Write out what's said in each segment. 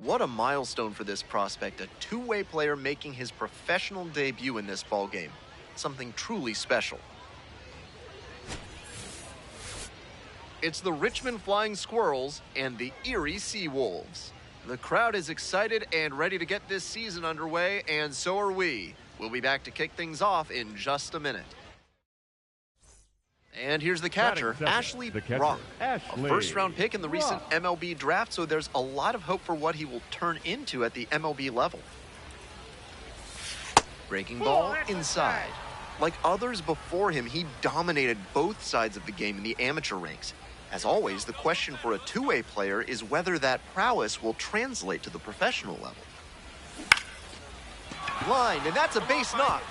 What a milestone for this prospect, a two-way player making his professional debut in this ballgame. Something truly special. It's the Richmond Flying Squirrels and the Erie Seawolves. The crowd is excited and ready to get this season underway, and so are we. We'll be back to kick things off in just a minute. And here's the catcher, Ashley Brock, a first-round pick in the recent MLB draft, so there's a lot of hope for what he will turn into at the MLB level. Breaking ball inside. Like others before him, he dominated both sides of the game in the amateur ranks. As always, the question for a two-way player is whether that prowess will translate to the professional level. Line, and that's a base knock.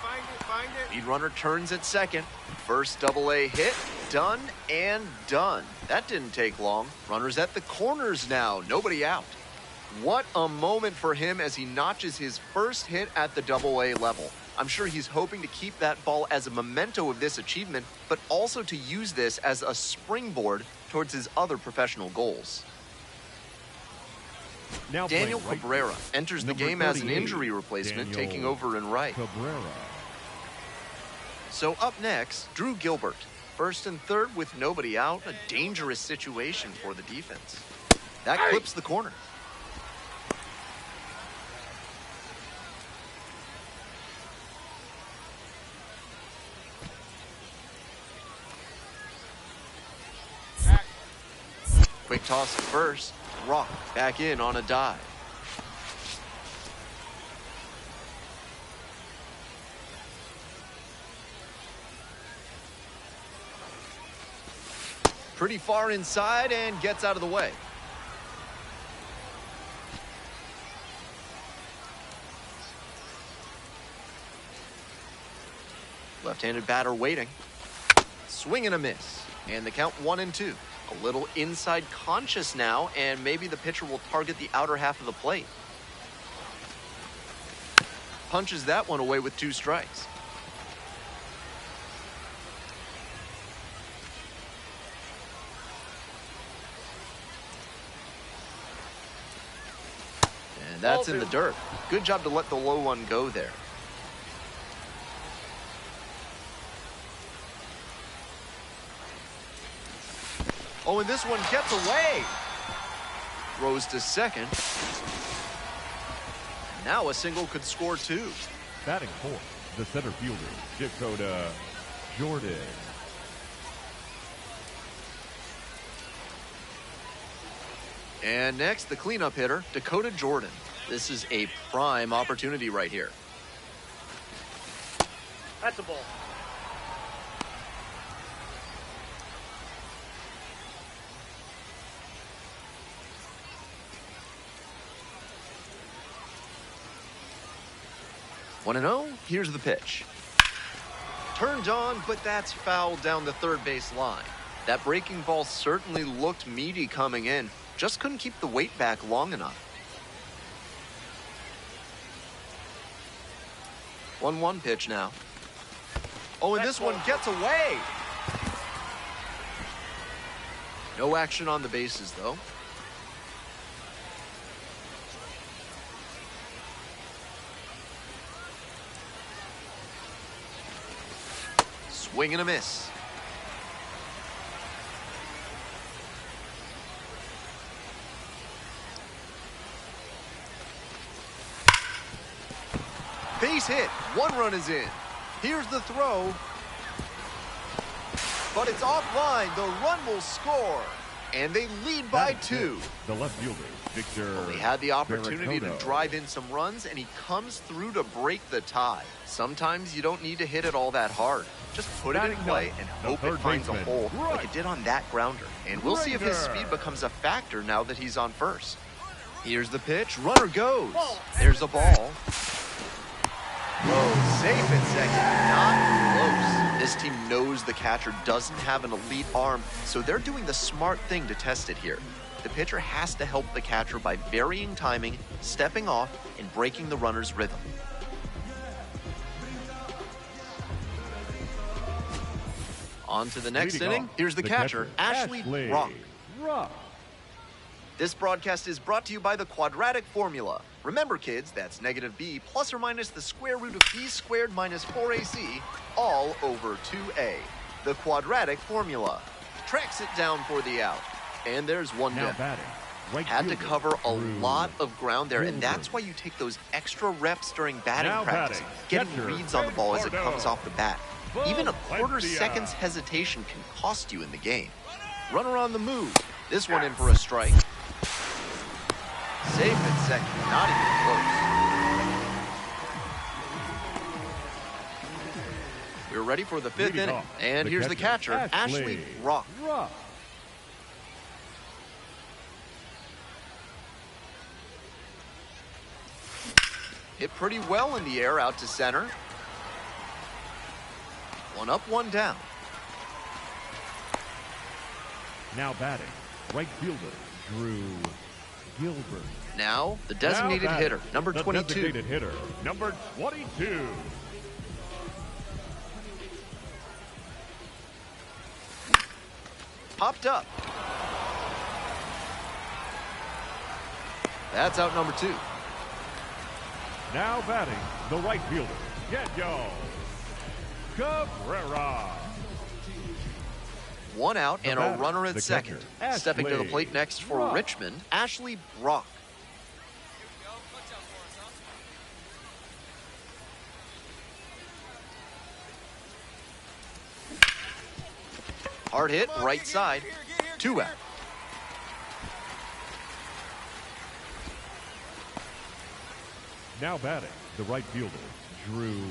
Lead runner turns at second. First AA hit, done and done. That didn't take long. Runners at the corners now, nobody out. What a moment for him as he notches his first hit at the AA level. I'm sure he's hoping to keep that ball as a memento of this achievement, but also to use this as a springboard towards his other professional goals. Now Daniel Cabrera enters the game as an injury replacement, taking over in right. So up next, Drew Gilbert. First and third with nobody out, a dangerous situation for the defense. That clips the corner. Quick toss at first. Rock back in on a dive. Pretty far inside and gets out of the way. Left-handed batter waiting. Swing and a miss. And the count 1-2. A little inside conscious now, and maybe the pitcher will target the outer half of the plate. Punches that one away with 2 strikes. And that's in the dirt. Good job to let the low one go there. Oh, and this one gets away. Throws to second. Now a single could score 2. Batting fourth, the center fielder, Dakota Jordan. And next, the cleanup hitter, Dakota Jordan. This is a prime opportunity right here. That's a ball. One and 0, here's the pitch. Turned on, but that's fouled down the third base line. That breaking ball certainly looked meaty coming in. Just couldn't keep the weight back long enough. 1-1 pitch now. Oh, and this one gets away. No action on the bases, though. Swing and a miss. Base hit. 1 run is in. Here's the throw. But it's offline. The run will score. And they lead by 2. The left fielder, Victor. Well, he had the opportunity to drive in some runs, and he comes through to break the tie. Sometimes you don't need to hit it all that hard. Just put it in play and hope it finds a hole like it did on that grounder. And we'll see if his speed becomes a factor now that he's on first. Here's the pitch. Runner goes. There's a ball. Oh, safe at second. Not close. This team knows the catcher doesn't have an elite arm, so they're doing the smart thing to test it here. The pitcher has to help the catcher by varying timing, stepping off, and breaking the runner's rhythm. On to the next inning. Here's the catcher, Ashley Brock. This broadcast is brought to you by the quadratic formula. Remember, kids, that's negative b plus or minus the square root of b squared minus 4ac all over 2a. The quadratic formula. Tracks it down for the out. And there's one down. Had to cover a lot of ground there, and that's why you take those extra reps during batting practice, getting reads on the ball as it comes off the bat. Even a quarter second's hesitation can cost you in the game. Runner on the move. This one in for a strike. Safe at second, not even close. We're ready for the fifth inning, and here's the catcher, Ashley Brock. Hit pretty well in the air out to center. One up, one down. Now batting, right fielder, Drew Gilbert. Now, the designated hitter, number 22. Designated hitter, number 22. Popped up. That's out number 2. Now batting, the right fielder, Daniel Cabrera. One out and a runner at second. Stepping to the plate next for Richmond, Ashley Brock. Hard hit, right side. 2 out. Now batting, the right fielder, Drew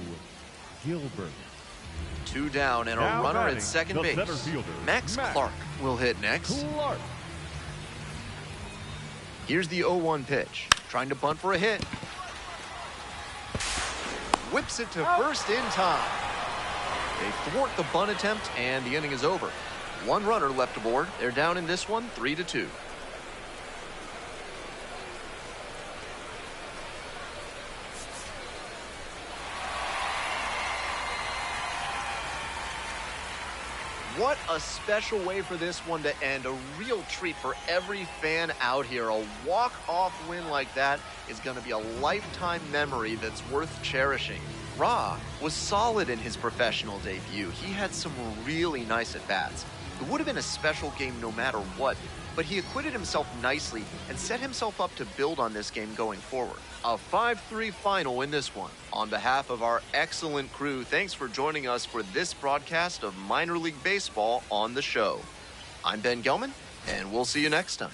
Gilbert. 2 down and a runner at second base. Max Clark will hit next. Here's the 0-1 pitch. Trying to bunt for a hit. Whips it to first in time. They thwart the bunt attempt, and the inning is over. 1 runner left aboard. They're down in this one, 3-2. What a special way for this one to end. A real treat for every fan out here. A walk-off win like that is going to be a lifetime memory that's worth cherishing. Ra was solid in his professional debut. He had some really nice at-bats. It would have been a special game no matter what, but he acquitted himself nicely and set himself up to build on this game going forward. A 5-3 final in this one. On behalf of our excellent crew, thanks for joining us for this broadcast of Minor League Baseball on the show. I'm Ben Gelman, and we'll see you next time.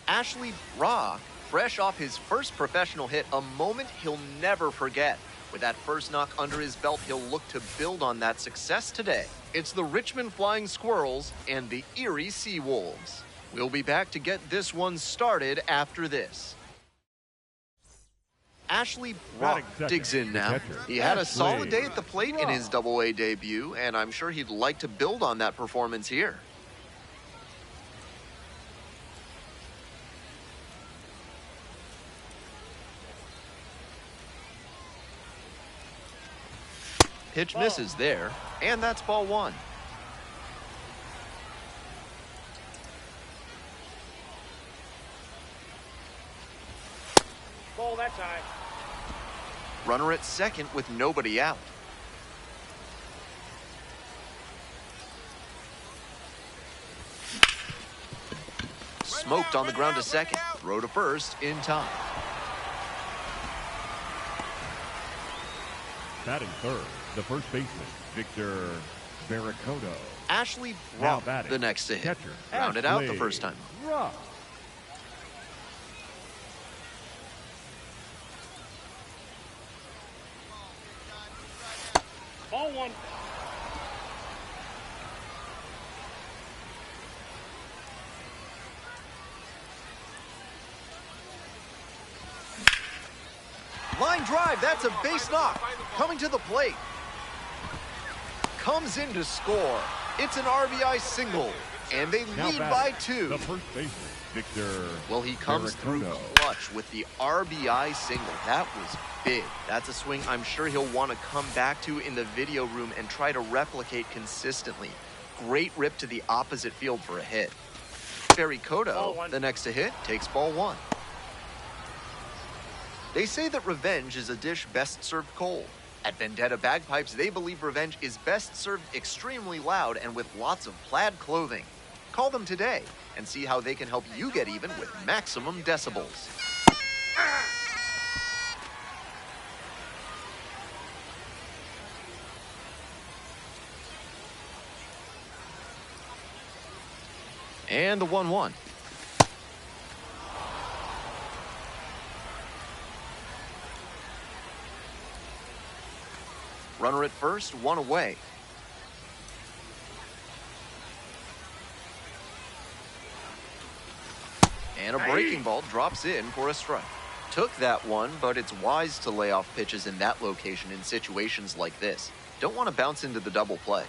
Ashley Brock, fresh off his first professional hit, a moment he'll never forget. With that first knock under his belt, he'll look to build on that success today. It's the Richmond Flying Squirrels and the Erie Seawolves. We'll be back to get this one started after this. Ashley Brock digs in now. He had a solid day at the plate in his Double-A debut, and I'm sure he'd like to build on that performance here. Pitch misses there, and that's ball 1. Ball that time. Runner at second with nobody out. Smoked on the ground to second. Throw to first in time. Batting third, the first baseman, Victor Barracoto. Ashley Brock, the next to hit. Catcher, rounded out the first time. Brock. Ball 1. Line drive, that's a base knock. Coming to the plate. comes in to score. It's an RBI single, and they lead by 2. The first baseman, Victor. Well, he comes through clutch with the RBI single. That was big. That's a swing I'm sure he'll want to come back to in the video room and try to replicate consistently. Great rip to the opposite field for a hit. Barry Cotto, the next to hit, takes ball 1. They say that revenge is a dish best served cold. At Vendetta Bagpipes, they believe revenge is best served extremely loud and with lots of plaid clothing. Call them today and see how they can help you get even with maximum decibels. And the 1-1. Runner at first, 1 away. And a breaking ball drops in for a strike. Took that one, but it's wise to lay off pitches in that location in situations like this. Don't want to bounce into the double play.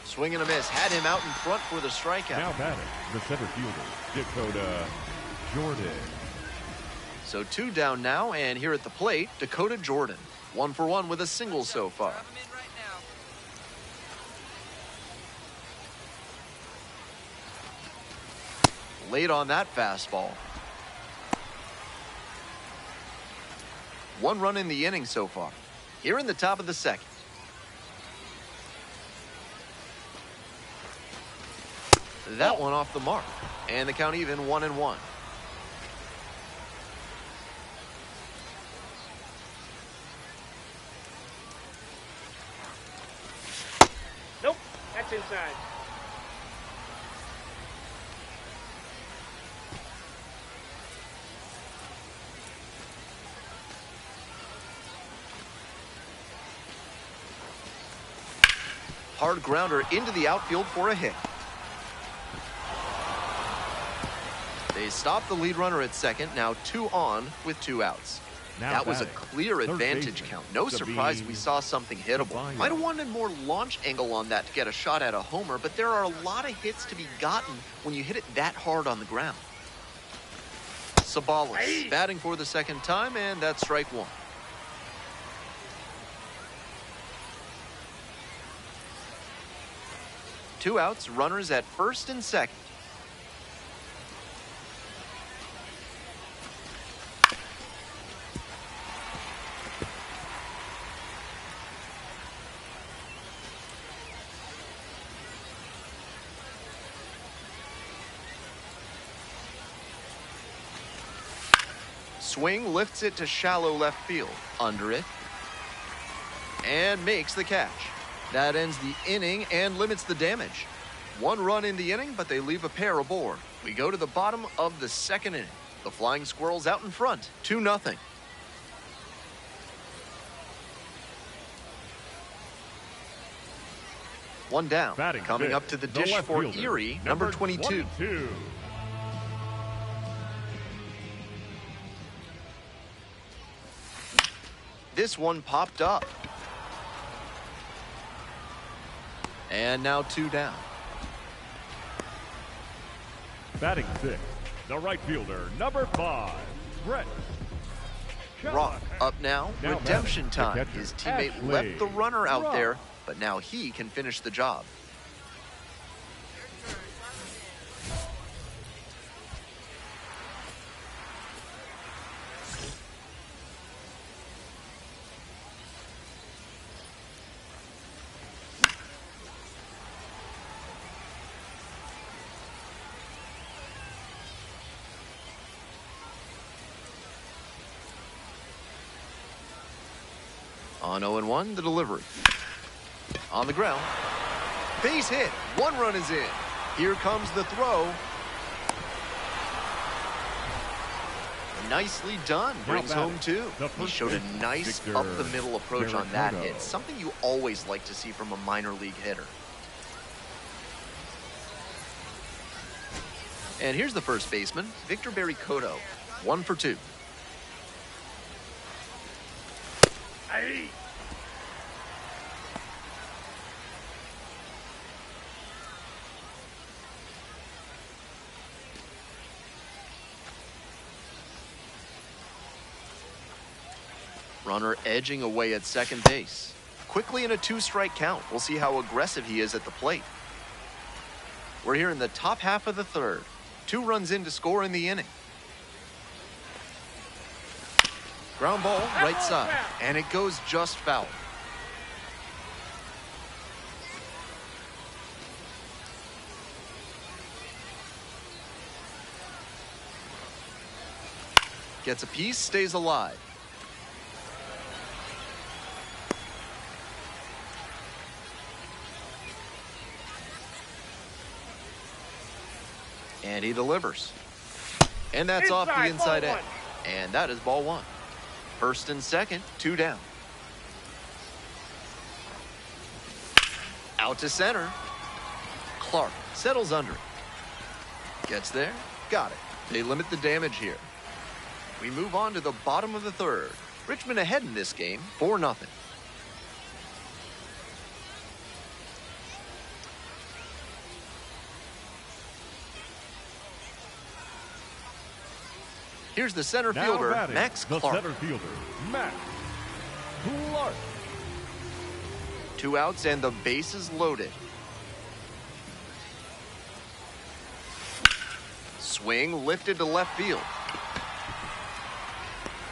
Swing and a miss. Had him out in front for the strikeout. Now batting, the center fielder, Dakota Jordan. So 2 down now, and here at the plate, Dakota Jordan. 1 for 1 with a single so far. Late on that fastball. 1 run in the inning so far. Here in the top of the second. That one off the mark. And the count even 1-1. Nope, that's inside. Hard grounder into the outfield for a hit. They stop the lead runner at second, now 2 on with 2 outs. That was a clear advantage count. No surprise we saw something hittable. Might have wanted more launch angle on that to get a shot at a homer, but there are a lot of hits to be gotten when you hit it that hard on the ground. Sabalas batting for the second time, and that's strike 1. Two outs, runners at first and second. Swing lifts it to shallow left field. Under it. And makes the catch. That ends the inning and limits the damage. 1 run in the inning, but they leave a pair aboard. We go to the bottom of the second inning. The Flying Squirrels out in front, 2-0. One down. Batting coming fifth, up to the dish left for fielder, Erie, number 22. This one popped up. And now 2 down. Batting 6th, the right fielder, number 5, Brett. Rock up now. Redemption time. His teammate left the runner out there, but now he can finish the job. On 0-1, the delivery. On the ground. Base hit. 1 run is in. Here comes the throw. Nicely done. Brings home 2. He showed a nice up-the-middle approach on that hit. Something you always like to see from a minor league hitter. And here's the first baseman, Victor Barry Cotto. 1 for 2. Runner edging away at second base. Quickly in a 2-strike count. We'll see how aggressive he is at the plate. We're here in the top half of the third. 2 runs in to score in the inning. Ground ball, right side, and it goes just foul. Gets a piece, stays alive. And he delivers. And that's off the inside edge. And that is ball 1. First and second, 2 down. Out to center. Clark settles under it. Gets there, got it. They limit the damage here. We move on to the bottom of the third. Richmond ahead in this game, 4-0. Here's the center fielder, Max Clark. The center fielder, Max Clark. 2 outs and the bases loaded. Swing lifted to left field.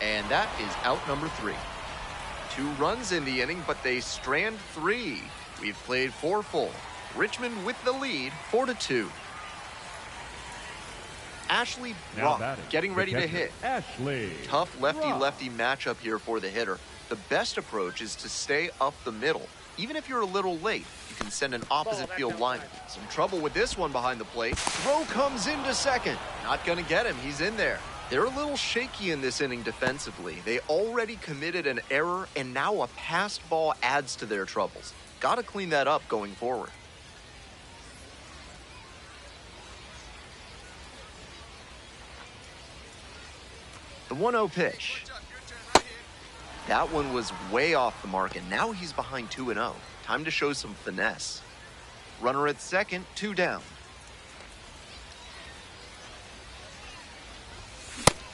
And that is out number 3. 2 runs in the inning, but they strand 3. We've played 4 full. Richmond with the lead, 4-2. Ashley Rock getting ready to hit. Ashley. Tough lefty-lefty matchup here for the hitter. The best approach is to stay up the middle. Even if you're a little late, you can send an opposite field liner. Some trouble with this one behind the plate. Throw comes into second. Not gonna get him, he's in there. They're a little shaky in this inning defensively. They already committed an error, and now a passed ball adds to their troubles. Gotta clean that up going forward. The 1-0 pitch. That one was way off the mark, and now he's behind 2-0. Time to show some finesse. Runner at second, 2 down.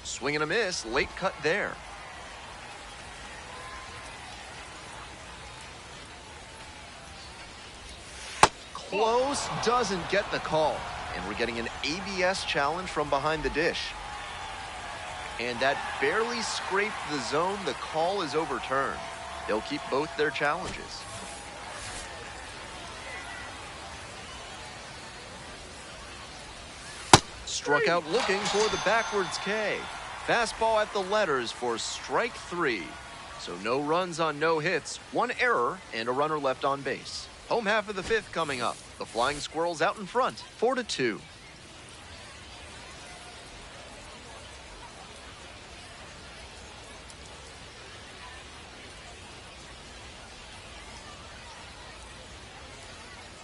Swing and a miss, late cut there. Close, doesn't get the call. And we're getting an ABS challenge from behind the dish. And that barely scraped the zone. The call is overturned. They'll keep both their challenges. Struck out looking for the backwards K. Fastball at the letters for strike 3. So no runs on no hits, 1 error, and a runner left on base. Home half of the 5th coming up. The Flying Squirrels out in front, 4-2.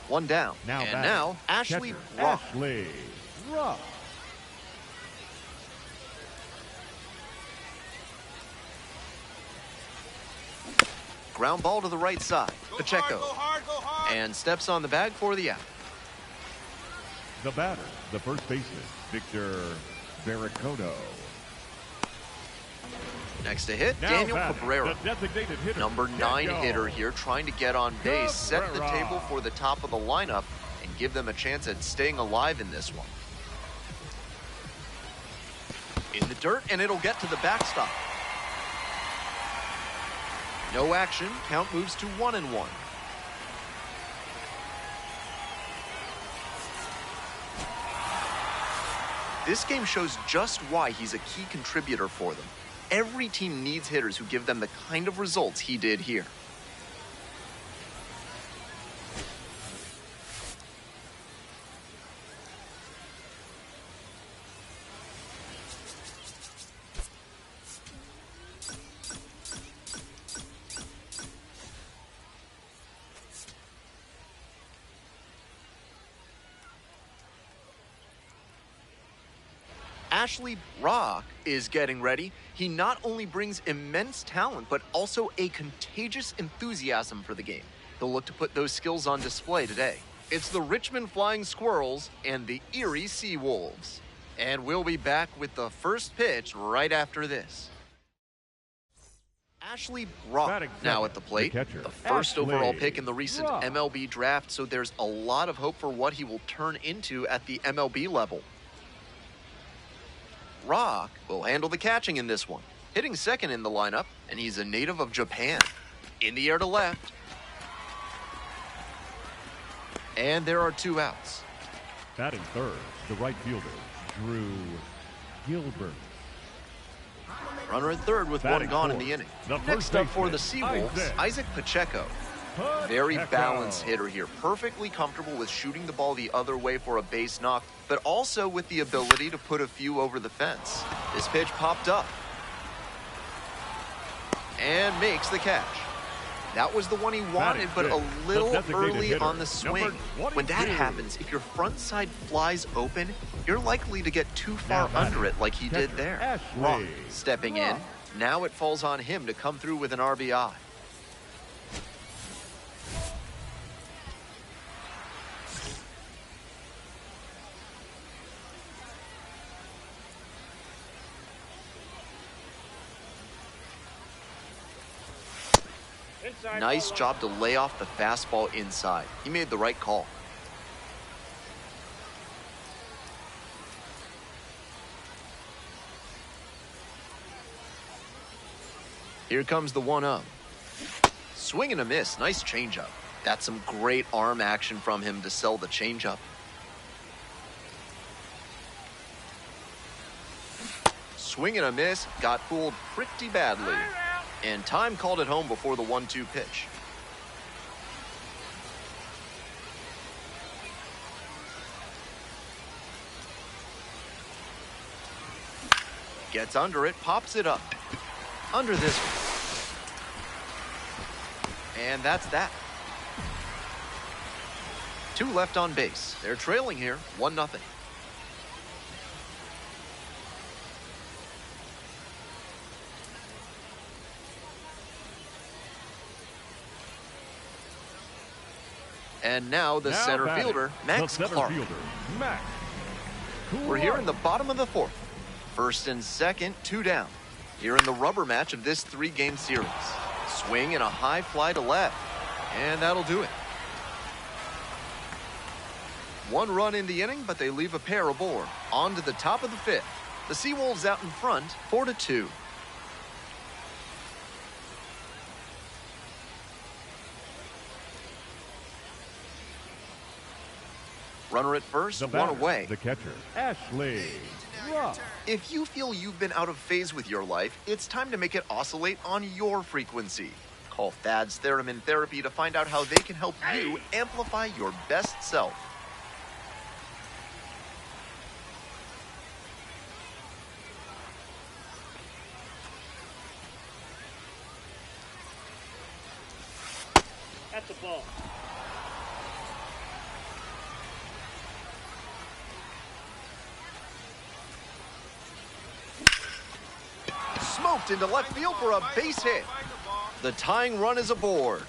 One down. Now Ashley Rock. Ashley Rock. Ground ball to the right side. Pacheco. Go hard. And steps on the bag for the out. The batter, the first baseman, Victor Barracoto. Next to hit, Daniel Cabrera. The designated hitter, Number 9 hitter here, trying to get on base, set the table for the top of the lineup, and give them a chance at staying alive in this one. In the dirt, and it'll get to the backstop. No action, count moves to 1-1. This game shows just why he's a key contributor for them. Every team needs hitters who give them the kind of results he did here. Ashley Rock is getting ready. He not only brings immense talent, but also a contagious enthusiasm for the game. He'll look to put those skills on display today. It's the Richmond Flying Squirrels and the Erie Sea Wolves. And we'll be back with the first pitch right after this. Ashley Brock now at the plate, the first overall pick in the recent MLB draft, so there's a lot of hope for what he will turn into at the MLB level. Rock will handle the catching in this one, hitting second in the lineup, and he's a native of Japan. In the air to left. And there are 2 outs. Batting third, the right fielder, Drew Gilbert. Runner at third with one gone in the inning. Next up for the Seawolves, Isaac Pacheco. Very balanced hitter here, perfectly comfortable with shooting the ball the other way for a base knock, but also with the ability to put a few over the fence. This pitch popped up and makes the catch. That was the one he wanted, but a little early on the swing. When that happens, if your front side flies open, you're likely to get too far under it like he did there. Rock stepping in. Now it falls on him to come through with an RBI. Nice job to lay off the fastball inside. He made the right call. Here comes the 1-0. Swing and a miss. Nice changeup. That's some great arm action from him to sell the changeup. Swing and a miss. Got fooled pretty badly. And time called it home before the 1-2 pitch. Gets under it, pops it up. Under this one. And that's that. 2 left on base. They're trailing here, 1-0. And now the center fielder, Max Clark. We're here in the bottom of the 4th. First and second, 2 down. Here in the rubber match of this 3-game series. Swing and a high fly to left. And that'll do it. 1 run in the inning, but they leave a pair aboard. On to the top of the 5th. The Seawolves out in front, 4-2. Runner at first, the 1 away. The catcher, Ashley Brock. If you feel you've been out of phase with your life, it's time to make it oscillate on your frequency. Call Thad's Theremin Therapy to find out how they can help you amplify your best self. That's a ball. Smoked into left field for a base hit. The tying run is aboard.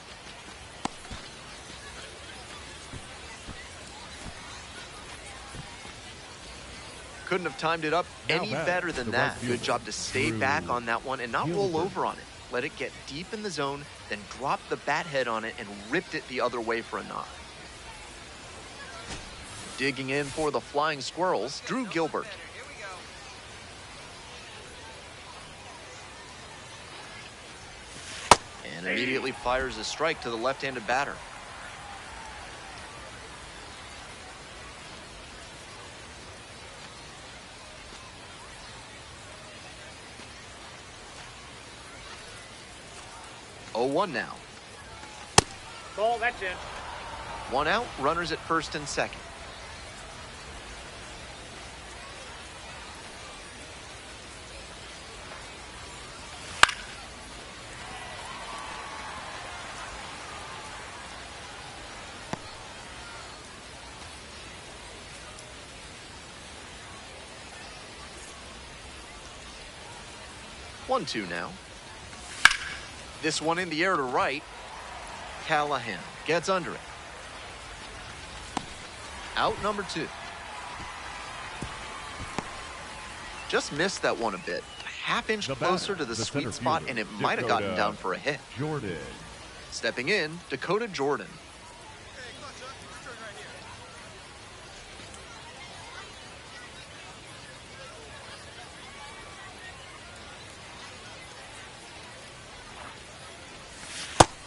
Couldn't have timed it up any better than that. Good job to stay back on that one and not roll over on it. Let it get deep in the zone, then drop the bat head on it and ripped it the other way for a knock. Digging in for the Flying Squirrels, Drew Gilbert. And immediately fires a strike to the left-handed batter. Oh, 1 now. Ball, that's it. 1 out, runners at first and second. One, 2 now. This one in the air to right. Callahan gets under it. Out number 2. Just missed that one a bit. half-inch The closer batter, to the the sweet center spot, fielder, and it might have gotten Dakota down for a hit. Jordan. Stepping in, Dakota Jordan.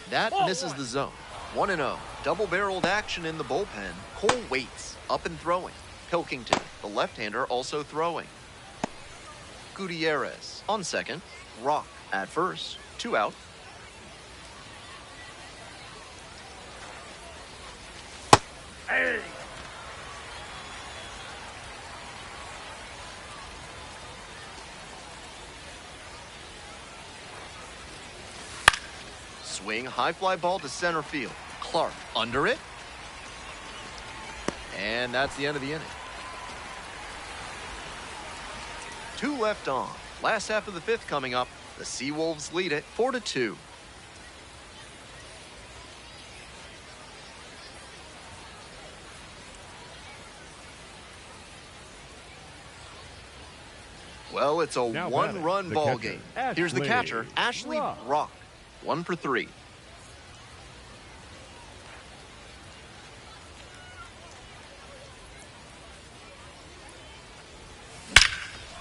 That misses the zone. 1-0. Double-barreled action in the bullpen. Cole waits, up and throwing. Pilkington, the left-hander, also throwing. Gutierrez on second. Rock at first. 2 out. Hey! Swing, high fly ball to center field. Clark under it. And that's the end of the inning. 2 left on. Last half of the 5th coming up. The Seawolves lead it 4-2. Well, it's a Now one-run batting, the ball catcher, game. Here's the Ashley catcher, Ashley Rock. Rock. 1 for 3.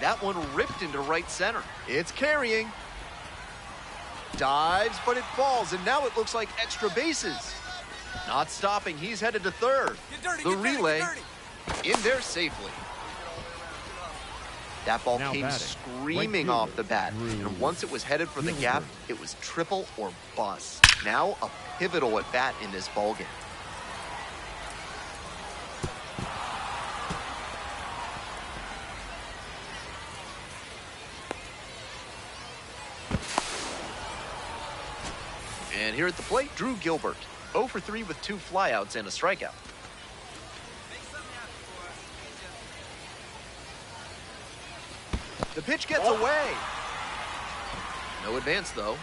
That one ripped into right center. It's carrying. Dives, but it falls, and now it looks like extra bases. Not stopping. He's headed to third. The relay in there safely. That ball Now came batting, screaming right off fielder, the bat, Drew and once it was headed for the gap, Gilbert. it was triple or bust. Now a pivotal at bat in this ball game. And here at the plate, Drew Gilbert, 0 for 3 with 2 flyouts and a strikeout. The pitch gets away. No advance, though.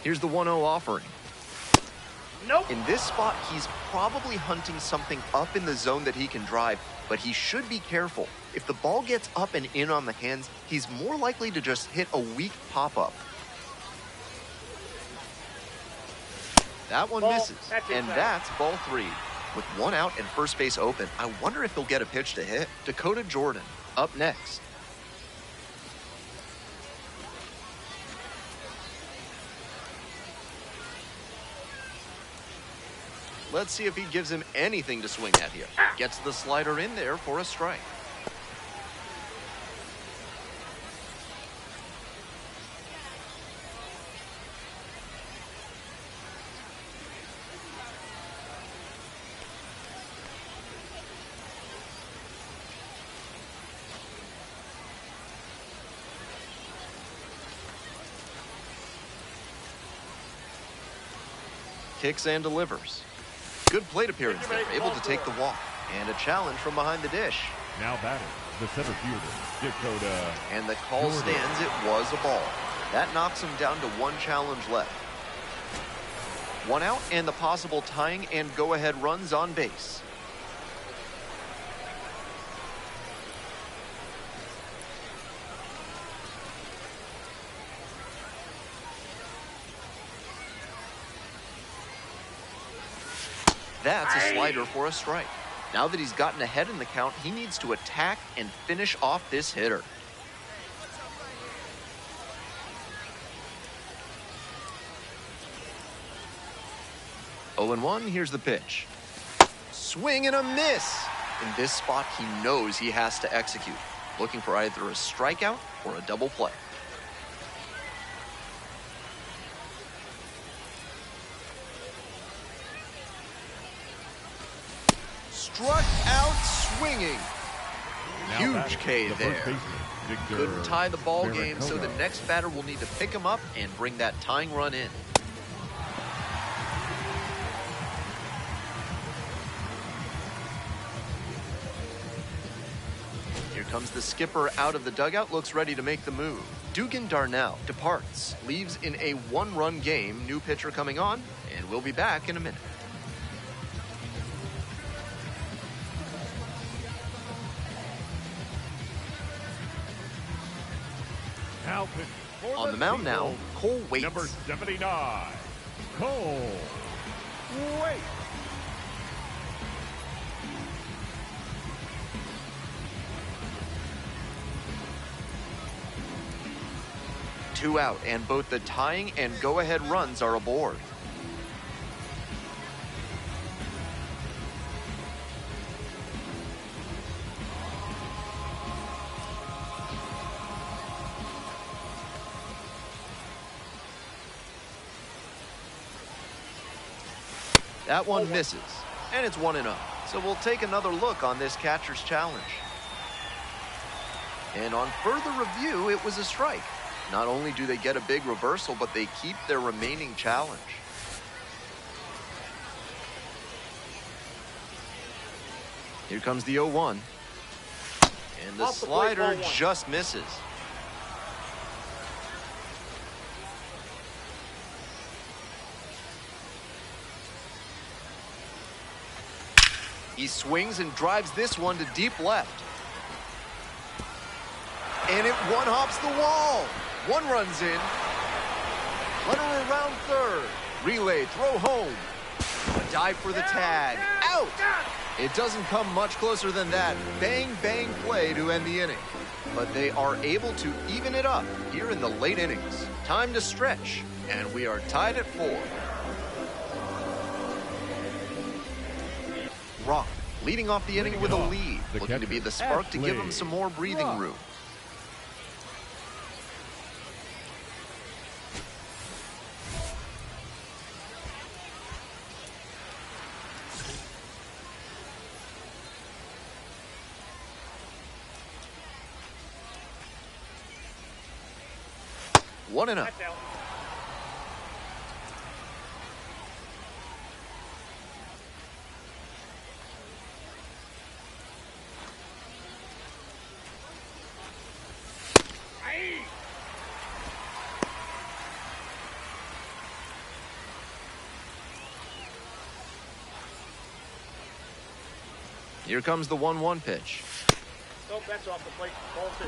Here's the 1-0 offering. Nope. In this spot, he's probably hunting something up in the zone that he can drive, but he should be careful. If the ball gets up and in on the hands, he's more likely to just hit a weak pop-up. That one Ball. misses, That's and inside. that's ball 3. With 1 out and first base open, I wonder if he'll get a pitch to hit. Dakota Jordan, up next. Let's see if he gives him anything to swing at here. Gets the slider in there for a strike. Kicks and delivers. Good plate appearance there, able to take the walk. And a challenge from behind the dish. Now batting, the center fielder, Dakota And the call Jordan. stands, it was a ball. That knocks him down to 1 challenge left. 1 out and the possible tying and go-ahead runs on base. That's a slider for a strike. Now that he's gotten ahead in the count, he needs to attack and finish off this hitter. Oh, and 1, here's the pitch. Swing and a miss. In this spot, he knows he has to execute, looking for either a strikeout or a double play. Struck out swinging. Now Huge batting, K the there. first baseman, Victor Couldn't tie the ball game, so the Vericodo. next batter will need to pick him up and bring that tying run in. Here Comes the skipper out of the dugout, looks ready to make the move. Dugan Darnell departs, leaves in a one-run game. New pitcher coming on, and we'll be back in a minute. Now pitching for On the mound now, Eagles, Cole Waits. number 79, Cole Waits. Two out, and both the tying and go-ahead runs are aboard. That one misses, and it's 1-0. So we'll take another look on this catcher's challenge. And on further review, it was a strike. Not only do they get a big reversal, but they keep their remaining challenge. Here comes the 0-1. And the slider just misses. He swings and drives this one to deep left. And it one-hops the wall. One runs in. Runner around third. Relay, throw home. A dive for the tag. Out! It doesn't come much closer than that. Bang, bang play to end the inning. But they are able to even it up here in the late innings. Time to stretch, and we are tied at 4. Rock leading off the inning with a lead. Looking to be the spark to give him some more breathing room. One and up. Here comes the 1-1 pitch. No, that's off the plate. Ball 2.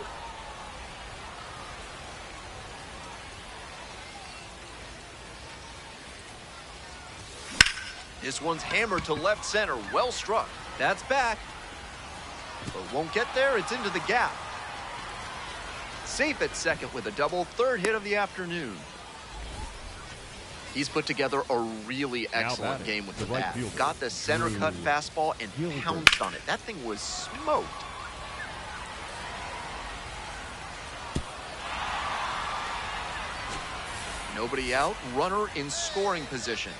This one's hammered to left center. Well struck. That's back. But won't get there. It's into the gap. Safe at second with a double. Third hit of the afternoon. He's put together a really excellent game with the bat. Got the center cut fastball and pounced on it. That thing was smoked. Nobody out. Runner in scoring position.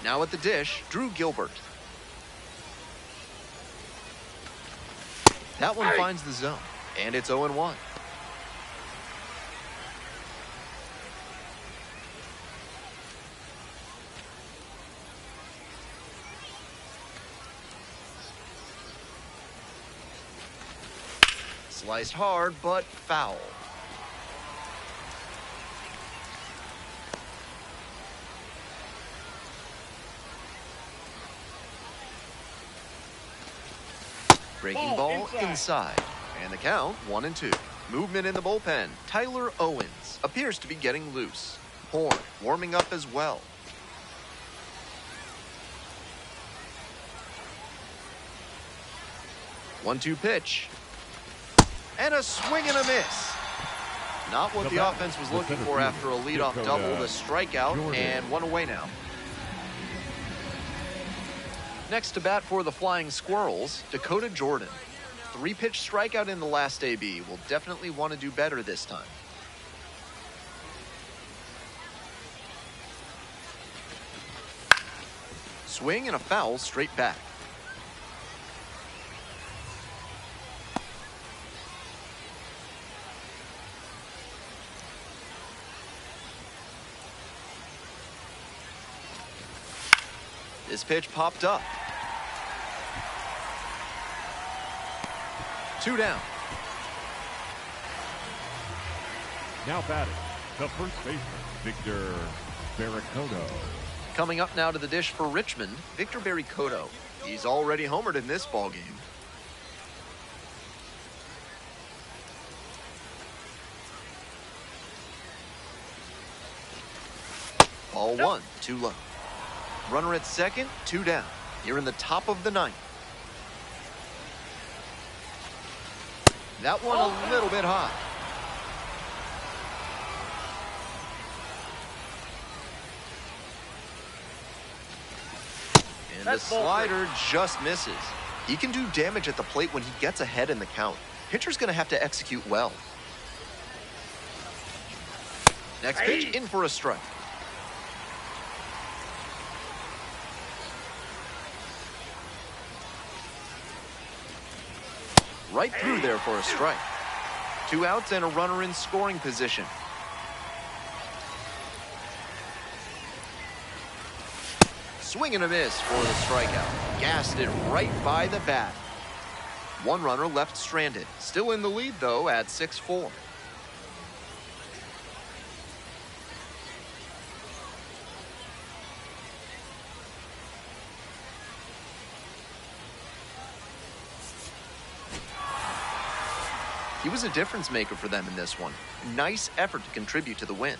Now at the dish, Drew Gilbert. That one finds the zone, and it's 0-1. Sliced hard, but foul. Breaking ball inside. And the count 1-2. Movement in the bullpen. Tyler Owens appears to be getting loose. Horn warming up as well. One-two pitch. And a swing and a miss. Not what the offense was looking for after a leadoff double. The strikeout and one away now. Next to bat for the Flying Squirrels, Dakota Jordan. 3-pitch strikeout in the last AB. Will definitely want to do better this time. Swing and a foul straight back. This pitch popped up. 2 down. Now batting, the first baseman, Victor Barracoto. Coming up now to the dish for Richmond, Victor Barracoto. He's already homered in this ballgame. Ball one, too low. Runner at second, two down. You're in the top of the ninth. That one a little bit high. And the slider just misses. He can do damage at the plate when he gets ahead in the count. Pitcher's going to have to execute well. Next pitch, in for a strike. Right through there for a strike. 2 outs and a runner in scoring position. Swing and a miss for the strikeout. Gassed it right by the bat. 1 runner left stranded. Still in the lead, though, at 6-4. He was a difference maker for them in this one. Nice effort to contribute to the win.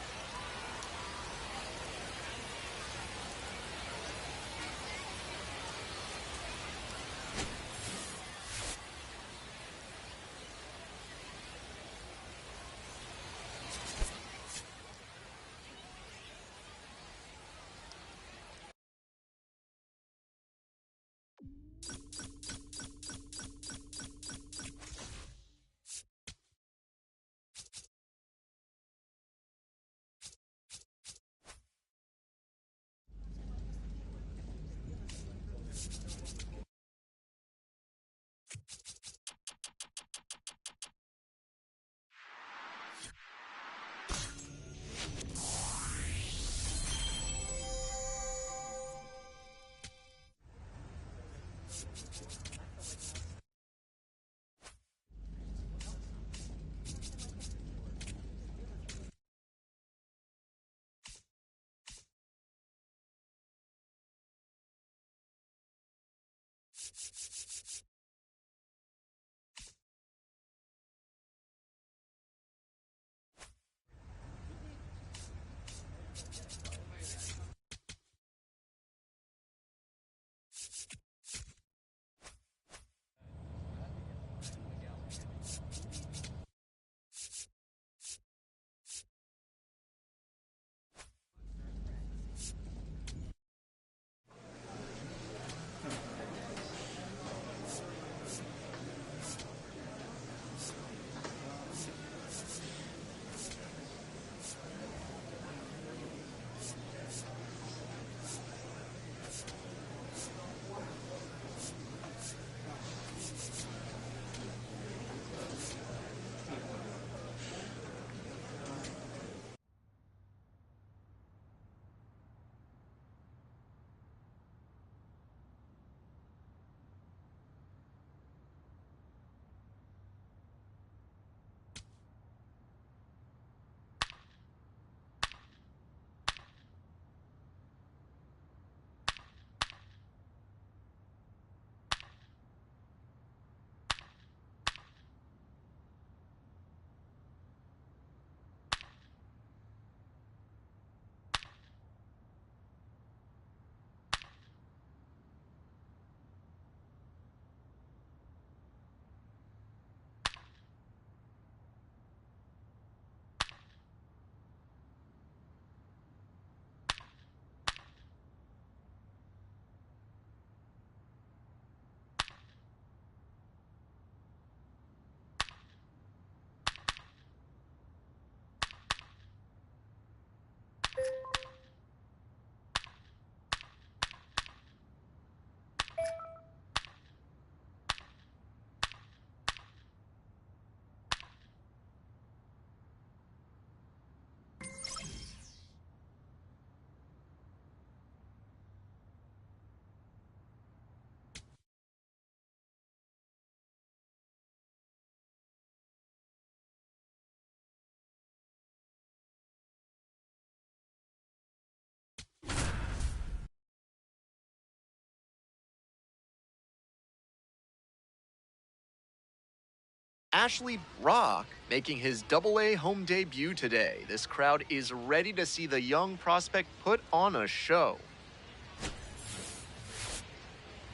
Ashley Brock making his AA home debut today. This crowd is ready to see the young prospect put on a show.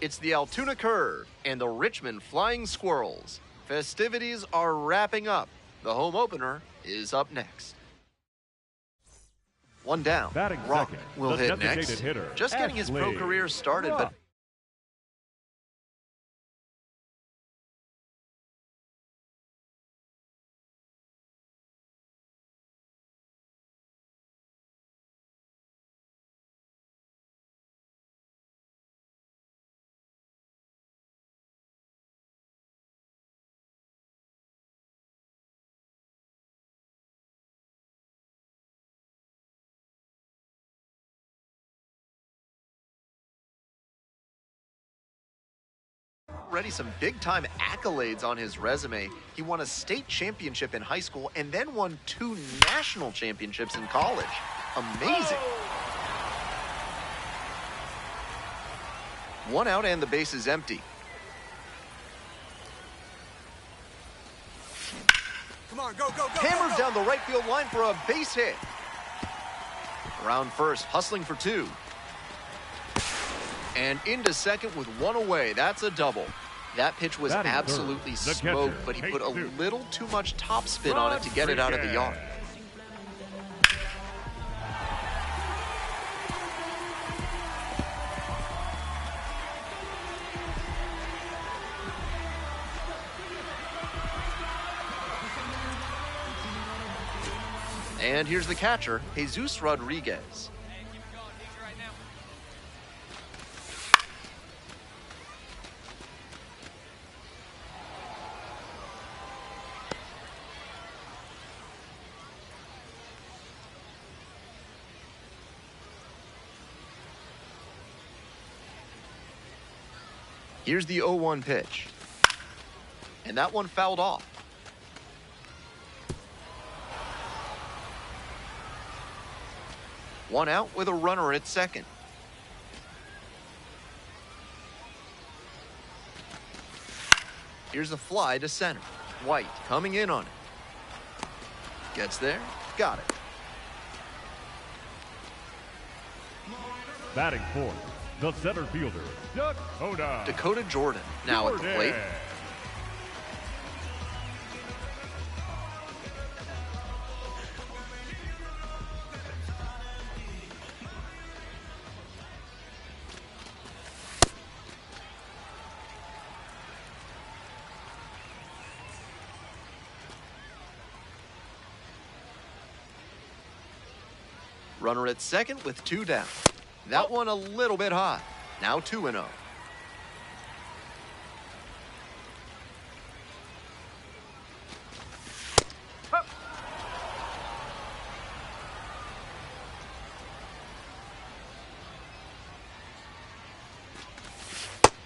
It's the Altoona Curve and the Richmond Flying Squirrels. Festivities are wrapping up. The home opener is up next. One down. Batting Rock second, will the hit next. designated hitter, Just getting his pro Ashley career started, but Brock. already some big-time accolades on his resume. He won a state championship in high school and then won 2 national championships in college. Amazing. One out and the base is empty. Come on, go, go, go. Hammered go, go. down the right field line for a base hit. Around first, hustling for 2. And into second with 1 away. That's a double. That pitch was Batting absolutely third, the smoked, catcher, but he put a Jesus. little too much topspin on it to get it out of the yard. And here's the catcher, Jesus Rodriguez. Here's the 0-1 pitch. And that one fouled off. One out with a runner at second. Here's a fly to center. White coming in on it. Gets there, got it. Batting fourth, the center fielder, Dakota Jordan now at the plate. Runner at second with 2 down. That one a little bit high. Now 2-0.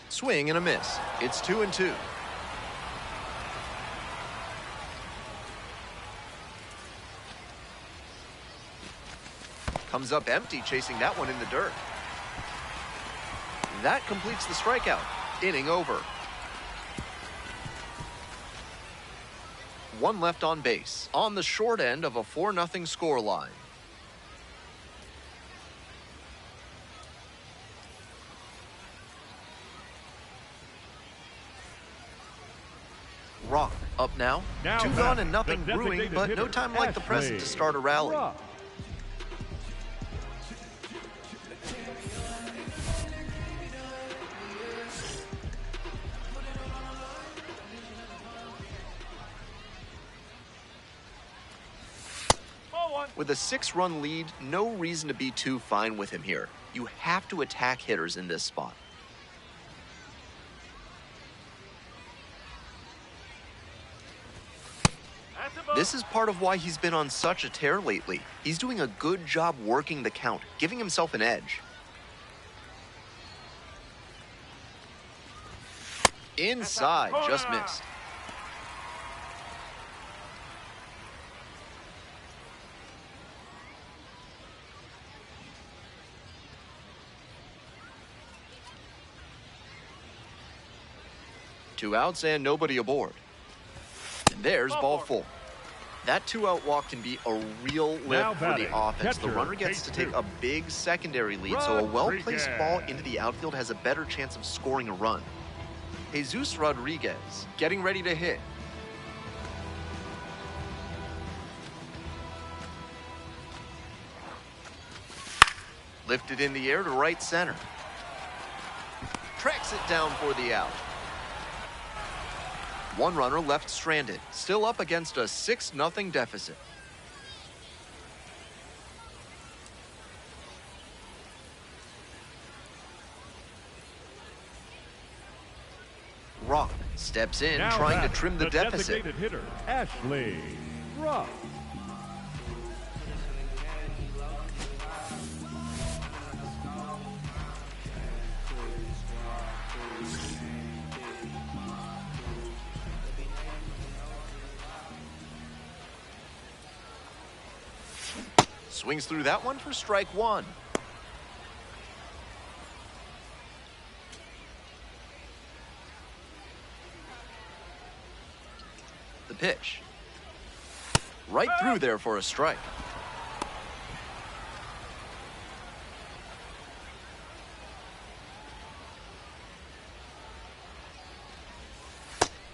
Swing and a miss. It's 2-2. Comes up empty, chasing that one in the dirt. That completes the strikeout. Inning over. 1 left on base, on the short end of a 4-0 score line. Rock up now. 2 gone and nothing the brewing, designated but no hitter, time like the present to Ashley start a rally. Brock. With a 6-run lead, no reason to be too fine with him here. You have to attack hitters in this spot. This is part of why he's been on such a tear lately. He's doing a good job working the count, giving himself an edge. Inside, just missed. Two outs and nobody aboard. There's ball 4. That two-out walk can be a real lift for the offense. The runner gets to take a big secondary lead, so a well-placed ball into the outfield has a better chance of scoring a run. Jesus Rodriguez getting ready to hit. Lifted in the air to right center. Tracks it down for the out. One runner left stranded, still up against a 6-0 deficit. Rock steps in, now trying to trim the deficit. Designated hitter, Ashley Rock. Swings through that one for strike 1. The pitch. Right through there for a strike.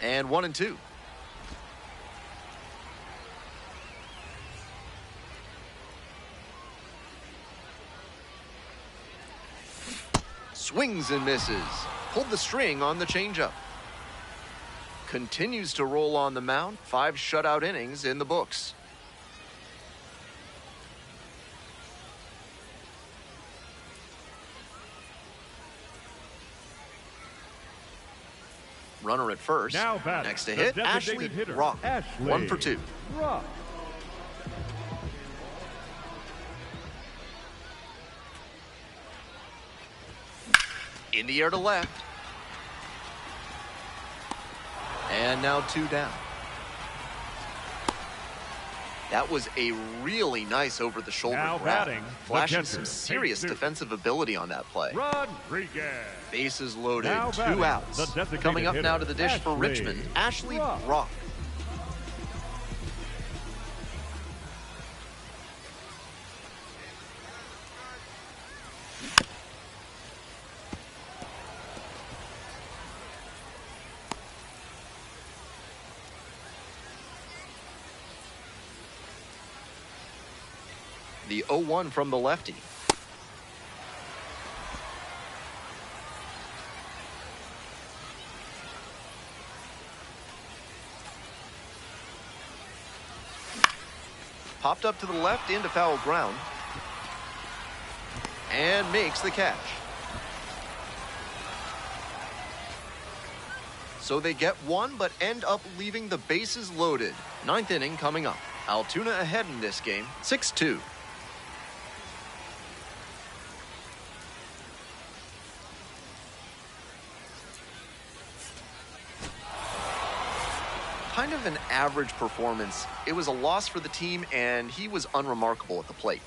And 1-2. Swings and misses. Pulled the string on the changeup. Continues to roll on the mound. 5 shutout innings in the books. Runner at first. Now next to hit, Ashley hitter, Rock. Ashley 1 for 2. Rock. In the air to left. And now 2 down. That was a really nice over-the-shoulder grab. Batting, flashing some serious defensive ability on that play. Rodriguez. Bases loaded, now 2 outs. Coming up now to the dish for Ashley Richmond, Ashley Rock. Rock. The 0-1 from the lefty. Popped up to the left into foul ground. And makes the catch. So they get 1, but end up leaving the bases loaded. 9th inning coming up. Altoona ahead in this game, 6-2. Kind of an average performance. It was a loss for the team, and he was unremarkable at the plate.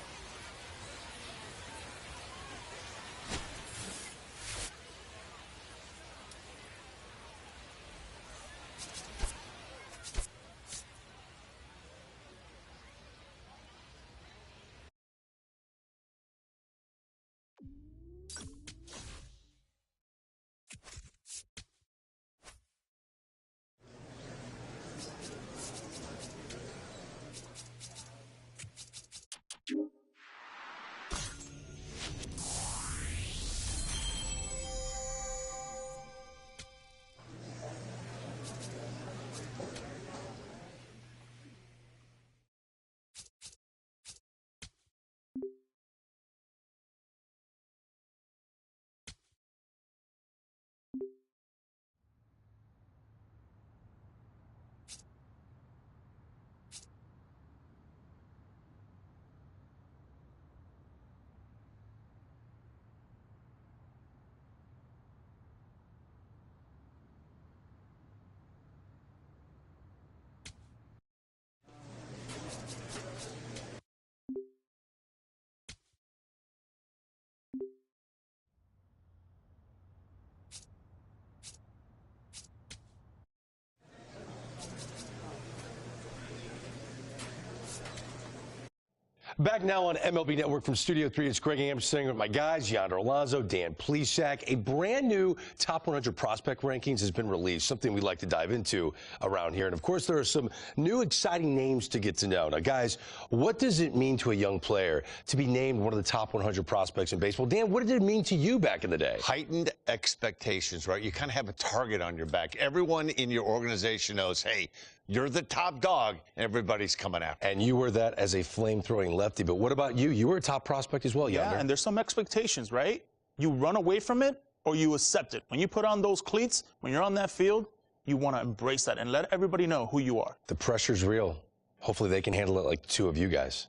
Back now on MLB Network from Studio 3, it's Greg Amsterdam with my guys, Yonder Alonso, Dan Plesac. A brand new Top 100 Prospect Rankings has been released, something we'd like to dive into around here. And, of course, there are some new exciting names to get to know. Now, guys, what does it mean to a young player to be named one of the top 100 prospects in baseball? Dan, what did it mean to you back in the day? Heightened expectations, right? You kind of have a target on your back. Everyone in your organization knows, hey, you're the top dog. Everybody's coming after. And you were that as a flame-throwing lefty. But what about you? You were a top prospect as well, Yonder. Yeah, and there's some expectations, right? You run away from it or you accept it. When you put on those cleats, when you're on that field, you want to embrace that and let everybody know who you are. The pressure's real. Hopefully they can handle it like the two of you guys.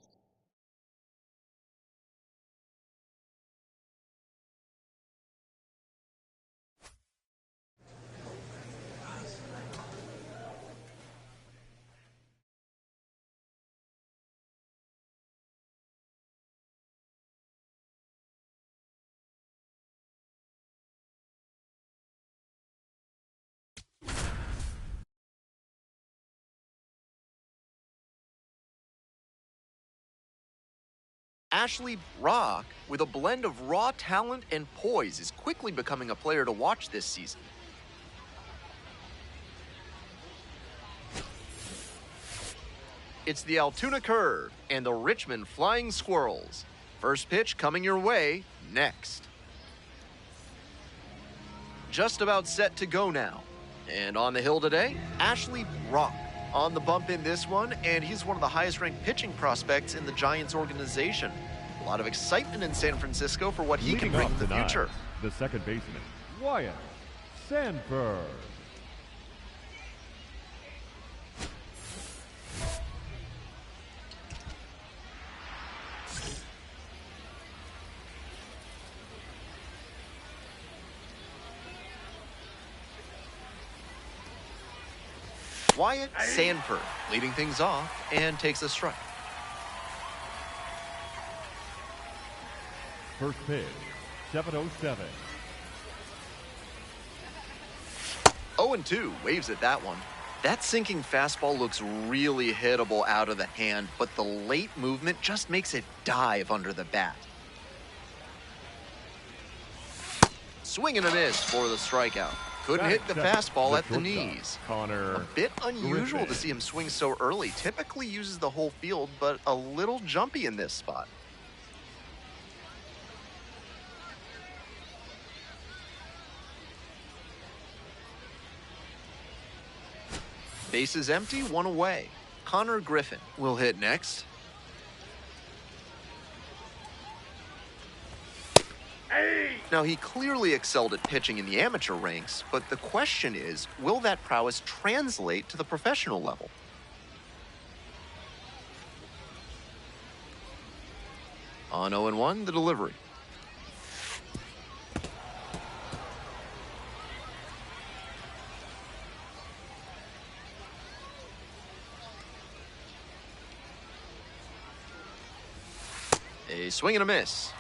Ashley Brock, with a blend of raw talent and poise, is quickly becoming a player to watch this season. It's the Altoona Curve and the Richmond Flying Squirrels. First pitch coming your way next. Just about set to go now. And on the hill today, Ashley Brock. On the bump in this one, and he's one of the highest-ranked pitching prospects in the Giants organization. A lot of excitement in San Francisco for what he can bring in the future. The second baseman, Wyatt Sanford. Wyatt Sanford leading things off and takes a strike. First pitch, 7:07. 0-2, waves at that one. That sinking fastball looks really hittable out of the hand, but the late movement just makes it dive under the bat. Swing and a miss for the strikeout. Couldn't hit the fastball at the knees. A bit unusual to see him swing so early. Typically uses the whole field, but a little jumpy in this spot. Bases empty, one away. Connor Griffin will hit next. Now, he clearly excelled at pitching in the amateur ranks, but the question is, will that prowess translate to the professional level? On 0-1, the delivery. A swing and a miss.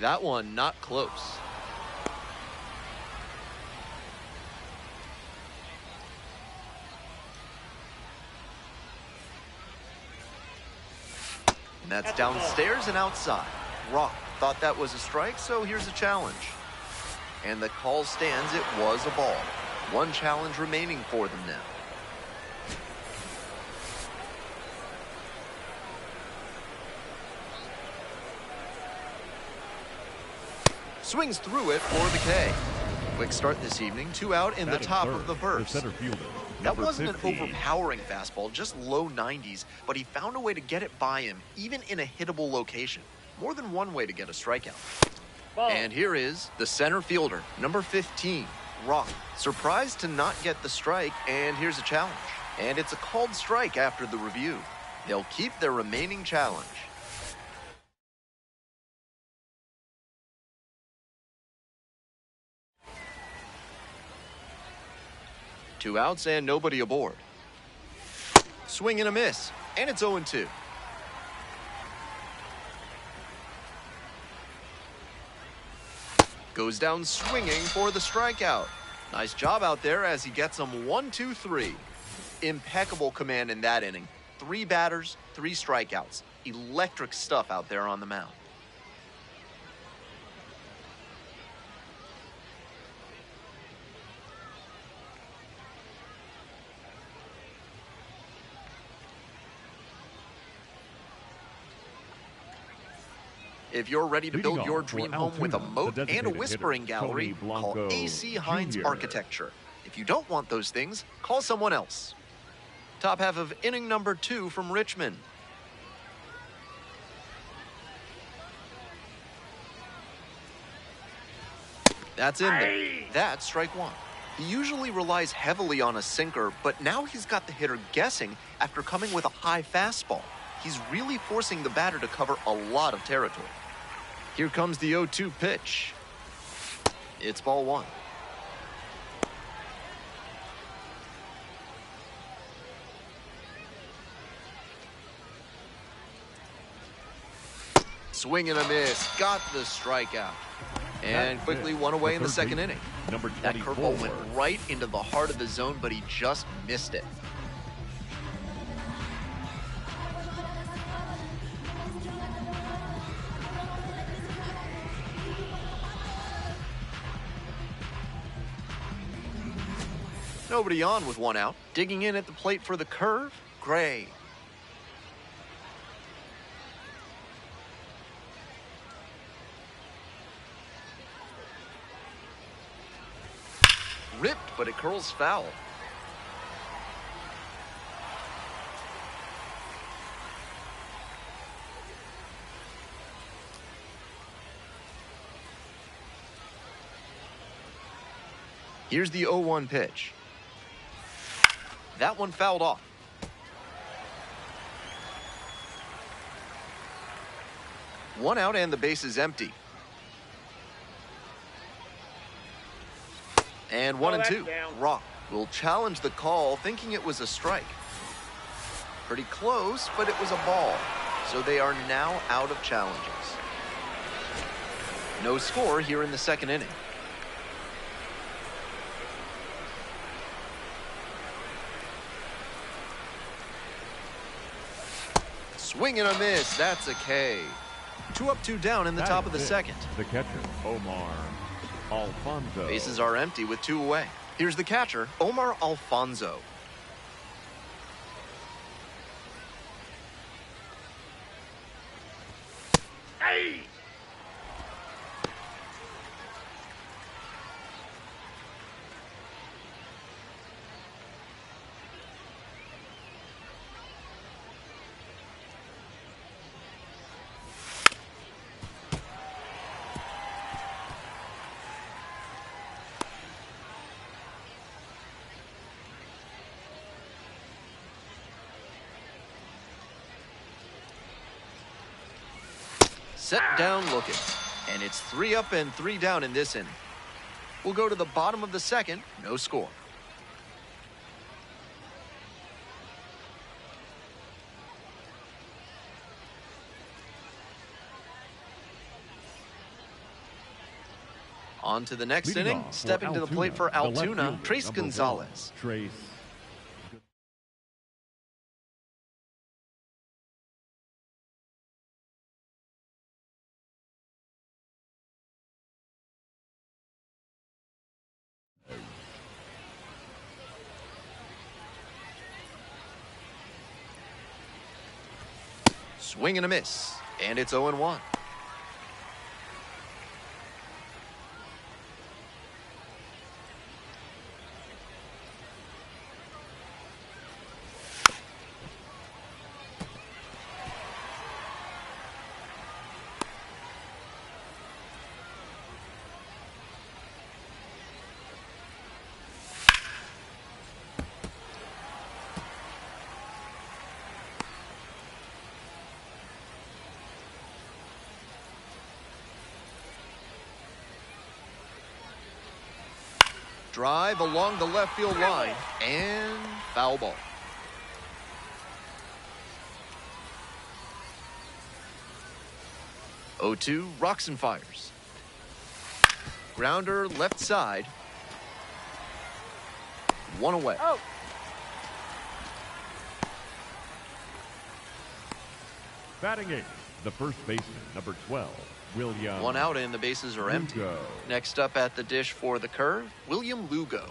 That one not close. And that's downstairs and outside. Rock thought that was a strike, so here's a challenge. And the call stands, it was a ball. One challenge remaining for them now. Swings through it for the K. Quick start this evening, 2 out in the top of the first. The center fielder, That wasn't 15. an overpowering fastball, just low 90s, but he found a way to get it by him, even in a hittable location. More than one way to get a strikeout. Ball. And here is the center fielder, number 15, Rock. Surprised to not get the strike, and here's a challenge. And it's a called strike after the review. They'll keep their remaining challenge. Two outs and nobody aboard. Swing and a miss, and it's 0-2. Goes down swinging for the strikeout. Nice job out there as he gets him 1-2-3. Impeccable command in that inning. 3 batters, 3 strikeouts. Electric stuff out there on the mound. If you're ready to build your dream home with a moat and a whispering gallery, call AC Hines Architecture. If you don't want those things, call someone else. Top half of inning number 2 from Richmond. That's in there. That's strike 1. He usually relies heavily on a sinker, but now he's got the hitter guessing after coming with a high fastball. He's really forcing the batter to cover a lot of territory. Here comes the 0-2 pitch. It's ball 1. Swing and a miss. Got the strikeout. And quickly one away in the second inning. That curveball went right into the heart of the zone, but he just missed it. Nobody on with 1 out. Digging in at the plate for the curve, Gray. Ripped, but it curls foul. Here's the 0-1 pitch. That one fouled off. One out and the base is empty. And 1-2. Rock will challenge the call, thinking it was a strike. Pretty close, but it was a ball. So they are now out of challenges. No score here in the second inning. Swing and a miss. That's a K. 2 up, 2 down in the top of the second. The catcher, Omar Alfonso. Bases are empty with 2 away. Here's the catcher, Omar Alfonso. Hey! Set down looking. And it's 3 up and 3 down in this inning. We'll go to the bottom of the second. No score. On to the next Leading inning. off Stepping to the plate for the left Altoona, fielder, Trace number 1, Gonzalez. Trace. Swing and a miss. And it's 0-1. Drive along the left field line and foul ball. Oh, 2 rocks and fires. Grounder left side. One away. Oh. Batting eighth, the first baseman, number 12, William. One out and the bases are empty. Lugo. Next up at the dish for the curve, William Lugo.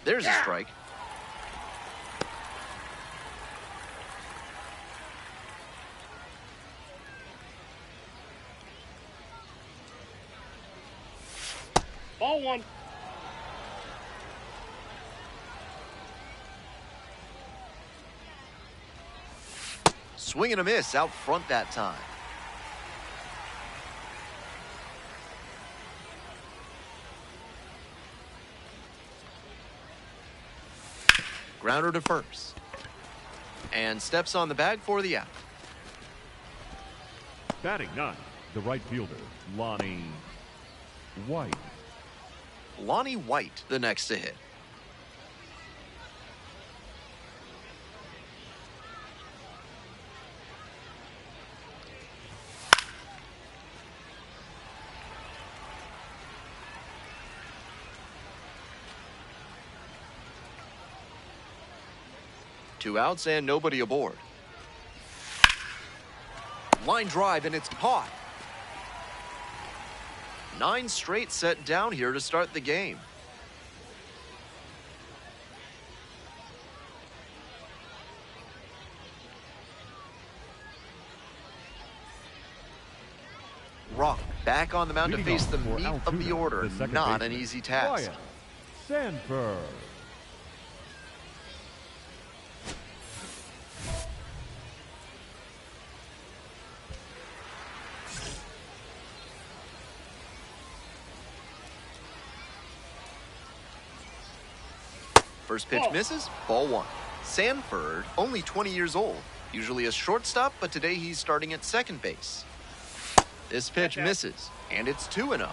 There's a strike. Ball one. Swing and a miss out front that time. Grounder to first. And steps on the bag for the out. Batting ninth, the right fielder, Lonnie White. Lonnie White, the next to hit. Two outs and nobody aboard. Line drive and it's caught. 9 straight set down here to start the game. Rock back on the mound to Leading face off the for meat of the Altoona, order. the second Not an baseman, easy task. Ryan Sanford. First pitch misses, ball one. Sanford, only 20 years old, usually a shortstop, but today he's starting at second base. This pitch misses, and it's 2-0.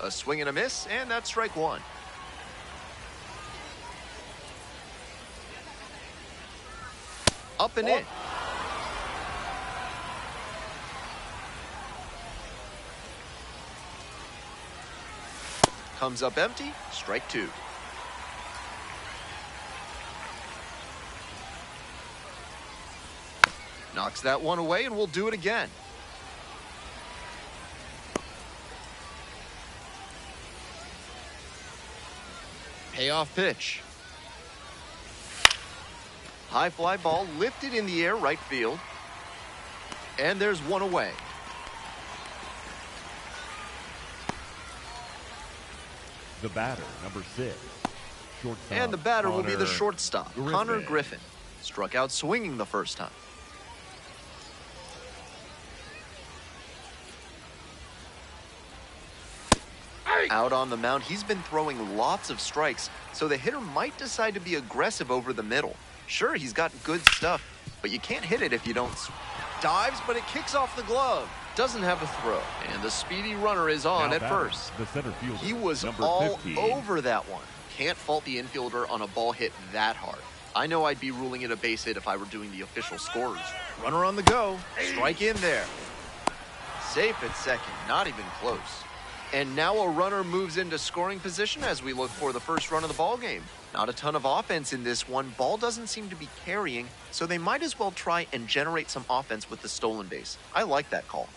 A swing and a miss, and that's strike one. Up and in. Comes up empty, strike two. Knocks that one away, and we'll do it again. Payoff pitch. High fly ball lifted in the air, right field. And there's one away. The batter, number 6, shortstop. And the batter will be the Connor shortstop, Connor Griffin. Struck out swinging the first time. Out on the mound, he's been throwing lots of strikes, so the hitter might decide to be aggressive over the middle. Sure, he's got good stuff, but you can't hit it if you don't. Dives, but it kicks off the glove. Doesn't have a throw, and the speedy runner is on Now at batter, first. the center fielder, He was number all 15. over that one. Can't fault the infielder on a ball hit that hard. I know I'd be ruling it a base hit if I were doing the official scorers. Runner on the go. Strike in there. Safe at second. Not even close. And now a runner moves into scoring position as we look for the first run of the ball game. Not a ton of offense in this one. Ball doesn't seem to be carrying, so they might as well try and generate some offense with the stolen base. I like that call.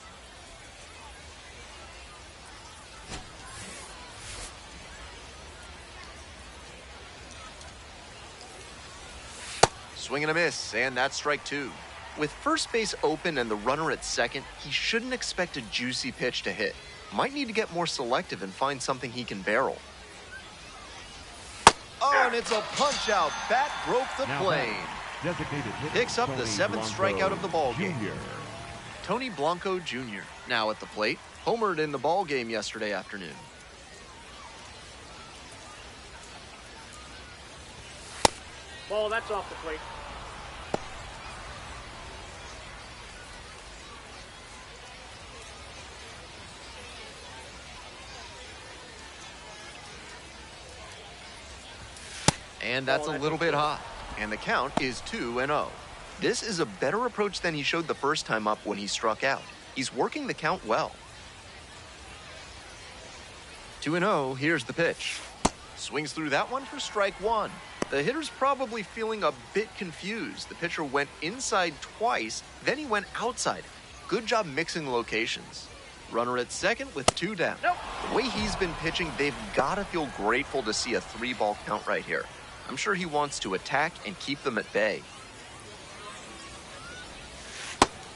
Swing and a miss, and that's strike two. With first base open and the runner at second, he shouldn't expect a juicy pitch to hit. Might need to get more selective and find something he can barrel. Oh, and it's a punch out. Bat broke the plane. Designated hitter, Picks up the Tony 7th Blanco strikeout of the ball game. Jr. Tony Blanco Jr. now at the plate. Homered in the ball game yesterday afternoon. Ball, that's off the plate. And that's a little bit high. And the count is 2-0. This is a better approach than he showed the first time up when he struck out. He's working the count well. 2-0, here's the pitch. Swings through that one for strike one. The hitter's probably feeling a bit confused. The pitcher went inside twice, then he went outside. Good job mixing locations. Runner at second with 2 down. Nope. The way he's been pitching, they've got to feel grateful to see a 3-ball count right here. I'm sure he wants to attack and keep them at bay.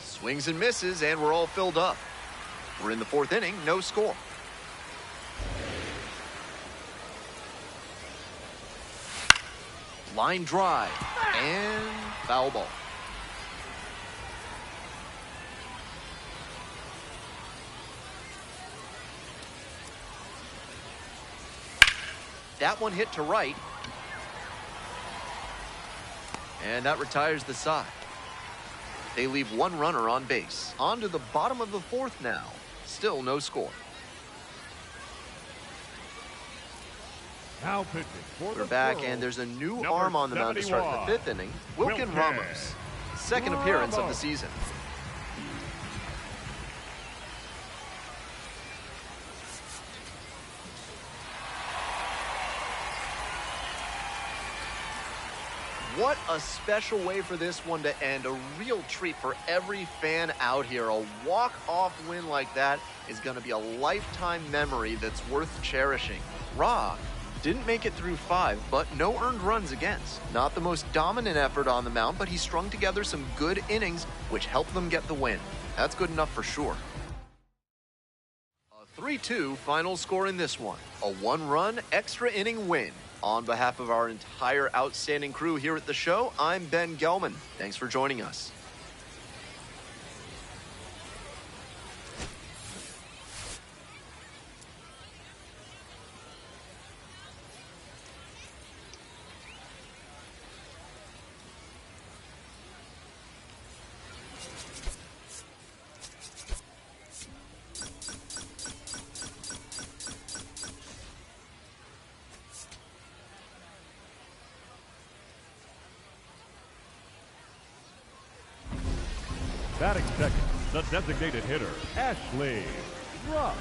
Swings and misses, and we're all filled up. We're in the 4th inning, no score. Line drive, and foul ball. That one hit to right. And that retires the side. They leave 1 runner on base. On to the bottom of the 4th now. Still no score. Now pitching for We're back, and there's a new arm on the mound to start the 5th inning. Wilkin Ramos. Second appearance of the season. What a special way for this one to end. A real treat for every fan out here. A walk-off win like that is going to be a lifetime memory that's worth cherishing. Rock didn't make it through 5, but no earned runs against. Not the most dominant effort on the mound, but he strung together some good innings, which helped them get the win. That's good enough for sure. A 3-2 final score in this one. A 1-run extra inning win. On behalf of our entire outstanding crew here at the show, I'm Ben Gelman. Thanks for joining us. Batting second, the designated hitter, Ashley Ruff.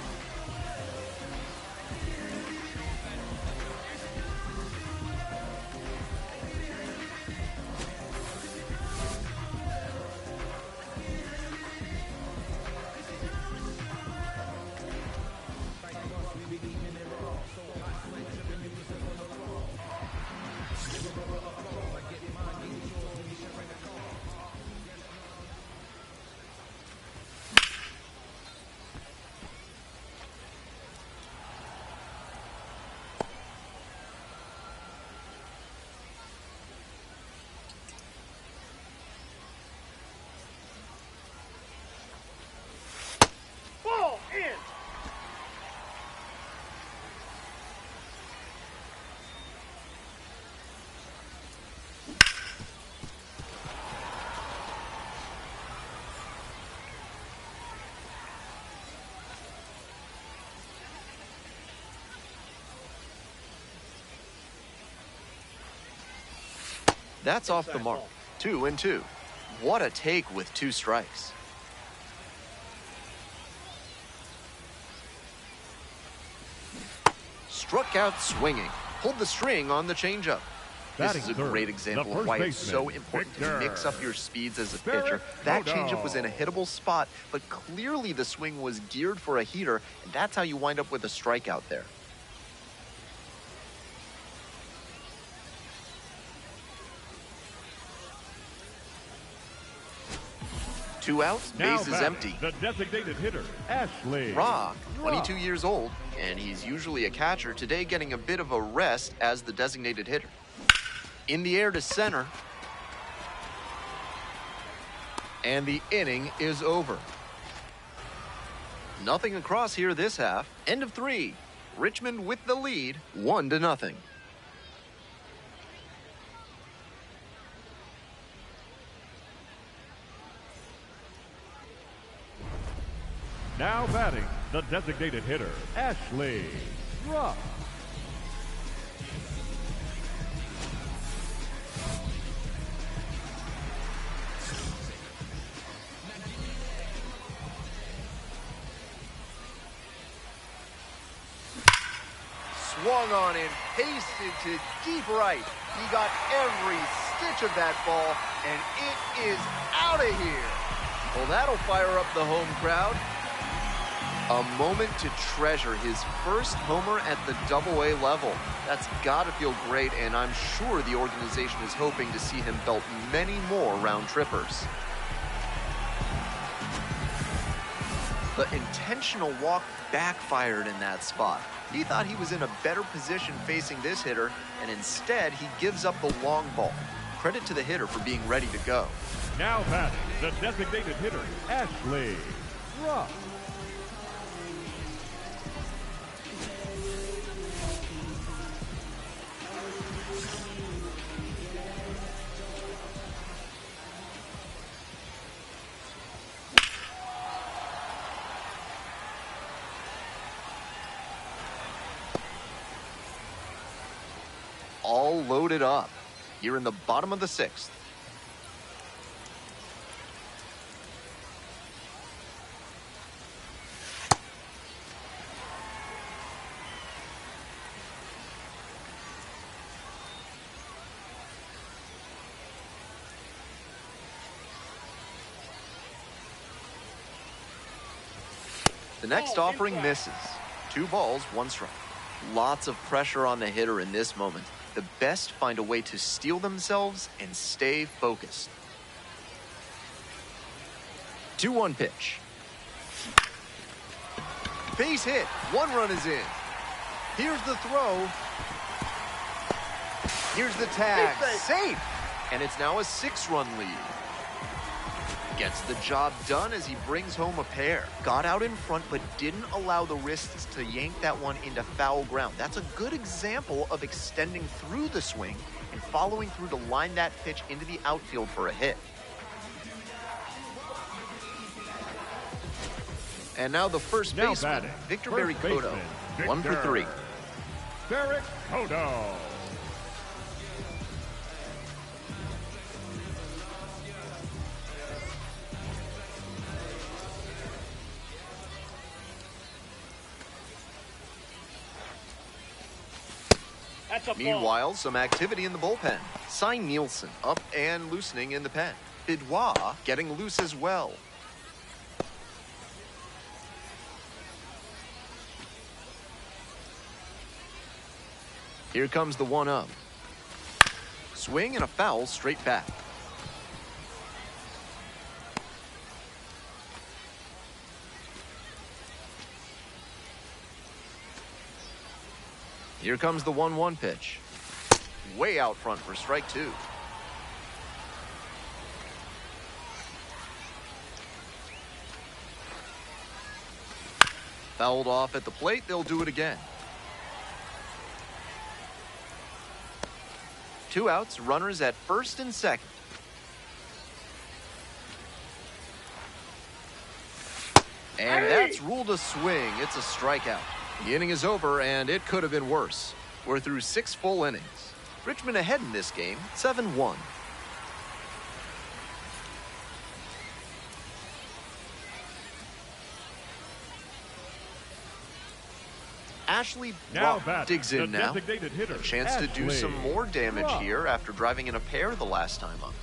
Ball in. That's off the mark. 2-2. What a take with 2 strikes. Struck out swinging. Pulled the string on the changeup. This is a great example of why it's so important to mix up your speeds as a pitcher. That changeup was in a hittable spot, but clearly the swing was geared for a heater, and that's how you wind up with a strikeout there. Two outs, base is empty. The designated hitter, Ashley Rock, 22 years old, and he's usually a catcher, today getting a bit of a rest as the designated hitter. In the air to center. And the inning is over. Nothing across here this half. End of 3. Richmond with the lead, 1-0. Now batting, the designated hitter, Ashley Ruff. swung on and pasted to deep right. He got every stitch of that ball, and it is out of here. Well, that'll fire up the home crowd. A moment to treasure, his first homer at the AA level. That's got to feel great, and I'm sure the organization is hoping to see him belt many more round trippers. The intentional walk backfired in that spot. He thought he was in a better position facing this hitter, and instead he gives up the long ball. Credit to the hitter for being ready to go. Now batting, the designated hitter, Ashley Ruff. All loaded up here in the bottom of the sixth. The next offering misses. 2 balls, 1 strike. Lots of pressure on the hitter in this moment. The best find a way to steel themselves and stay focused. 2-1 pitch. Base hit. 1 run is in. Here's the throw. Here's the tag. Safe. And it's now a 6-run lead. Gets the job done as he brings home a pair. Got out in front, but didn't allow the wrists to yank that one into foul ground. That's a good example of extending through the swing and following through to line that pitch into the outfield for a hit. And now the first baseman, Victor Barry-Cotto, 1 for 3. Barry-Cotto. Meanwhile, some activity in the bullpen. Cy Nielsen up and loosening in the pen. Bidwa getting loose as well. Here comes the 1-0. Swing and a foul straight back. Here comes the 1-1 pitch. Way out front for strike 2. Fouled off at the plate, they'll do it again. 2 outs, runners at first and second. And that's ruled a swing. It's a strikeout. The inning is over, and it could have been worse. We're through 6 full innings. Richmond ahead in this game, 7-1. Ashley digs in now. A chance to do some more damage here after driving in a pair the last time up.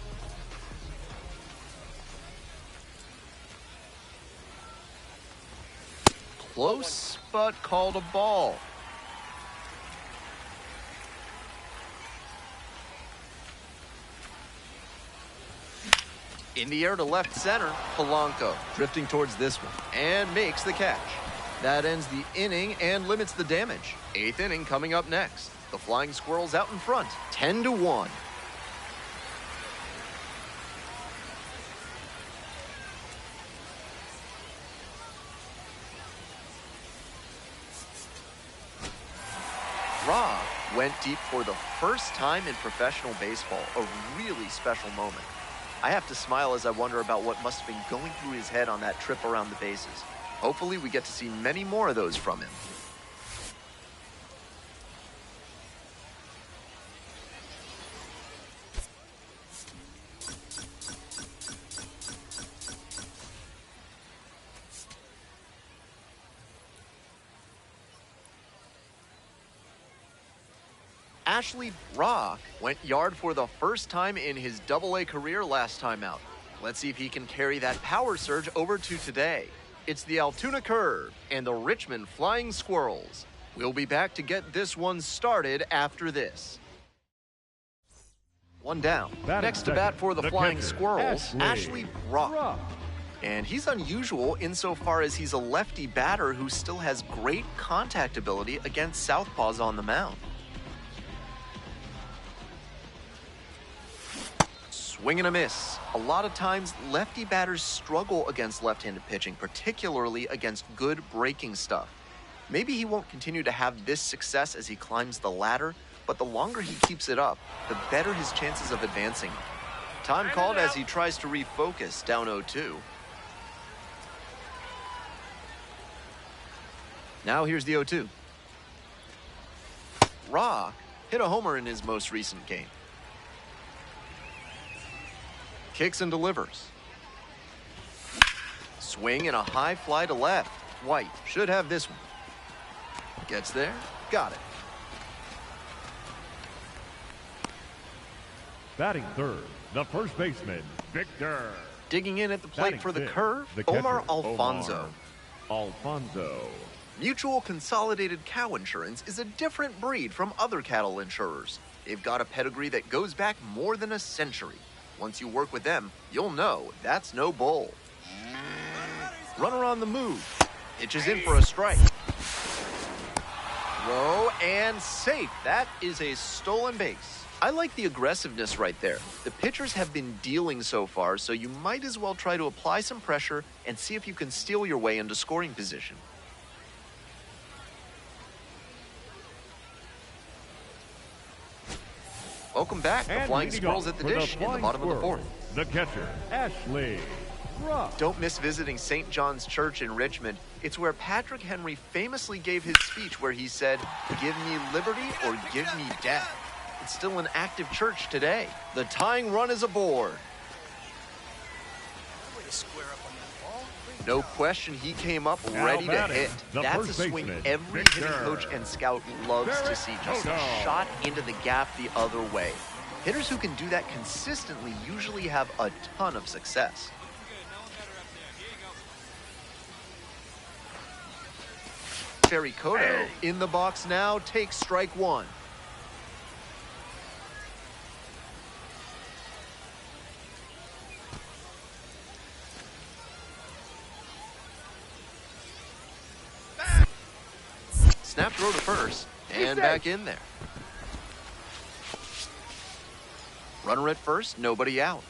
Close, but called a ball. In the air to left center, Polanco drifting towards this one and makes the catch. That ends the inning and limits the damage. 8th inning coming up next. The Flying Squirrels out in front, 10-1. Rob went deep for the first time in professional baseball, a really special moment. I have to smile as I wonder about what must have been going through his head on that trip around the bases. Hopefully we get to see many more of those from him. Ashley Rock went yard for the first time in his AA career last time out. Let's see if he can carry that power surge over to today. It's the Altoona Curve and the Richmond Flying Squirrels. We'll be back to get this one started after this. One down. Next to bat for the Flying catcher, Squirrels, Ashley Rock. And he's unusual insofar as he's a lefty batter who still has great contact ability against southpaws on the mound. Swing and a miss. A lot of times, lefty batters struggle against left-handed pitching, particularly against good breaking stuff. Maybe he won't continue to have this success as he climbs the ladder, but the longer he keeps it up, the better his chances of advancing. Time called as he tries to refocus, down 0-2. Now here's the 0-2. Rock hit a homer in his most recent game. Kicks and delivers. Swing and a high fly to left. White should have this one. Gets there, got it. Batting third, the first baseman, Victor. Digging in at the plate Batting for the fifth, curve, the catcher, Omar Alfonso. Alfonso. Mutual Consolidated Cow Insurance is a different breed from other cattle insurers. They've got a pedigree that goes back more than a century. Once you work with them, you'll know that's no bull. Runner on the move. Pitches in for a strike. Throw and safe. That is a stolen base. I like the aggressiveness right there. The pitchers have been dealing so far, so you might as well try to apply some pressure and see if you can steal your way into scoring position. Welcome back. The Flying Squirrels at the dish in the bottom of the fourth. The catcher, Ashley Rock. Don't miss visiting St. John's Church in Richmond. It's where Patrick Henry famously gave his speech where he said, "Give me liberty or give me death." It's still an active church today. The tying run is aboard. No question, he came up ready to hit. That's a swing every hitting coach and scout loves to see. Just a shot into the gap the other way. Hitters who can do that consistently usually have a ton of success. Ferry Koto in the box now takes strike one. Snap throw to first, and back in there. Runner at first, nobody out.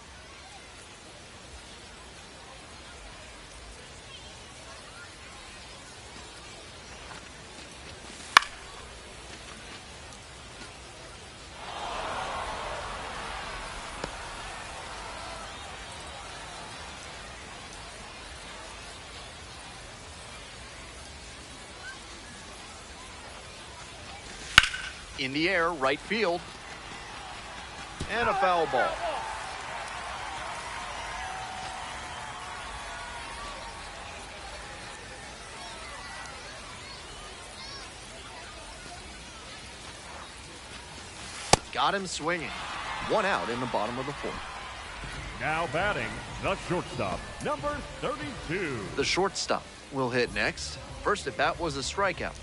In the air, right field. And a foul ball. Got him swinging. One out in the bottom of the fourth. Now batting, the shortstop, number 32. The shortstop will hit next. First at bat was a strikeout.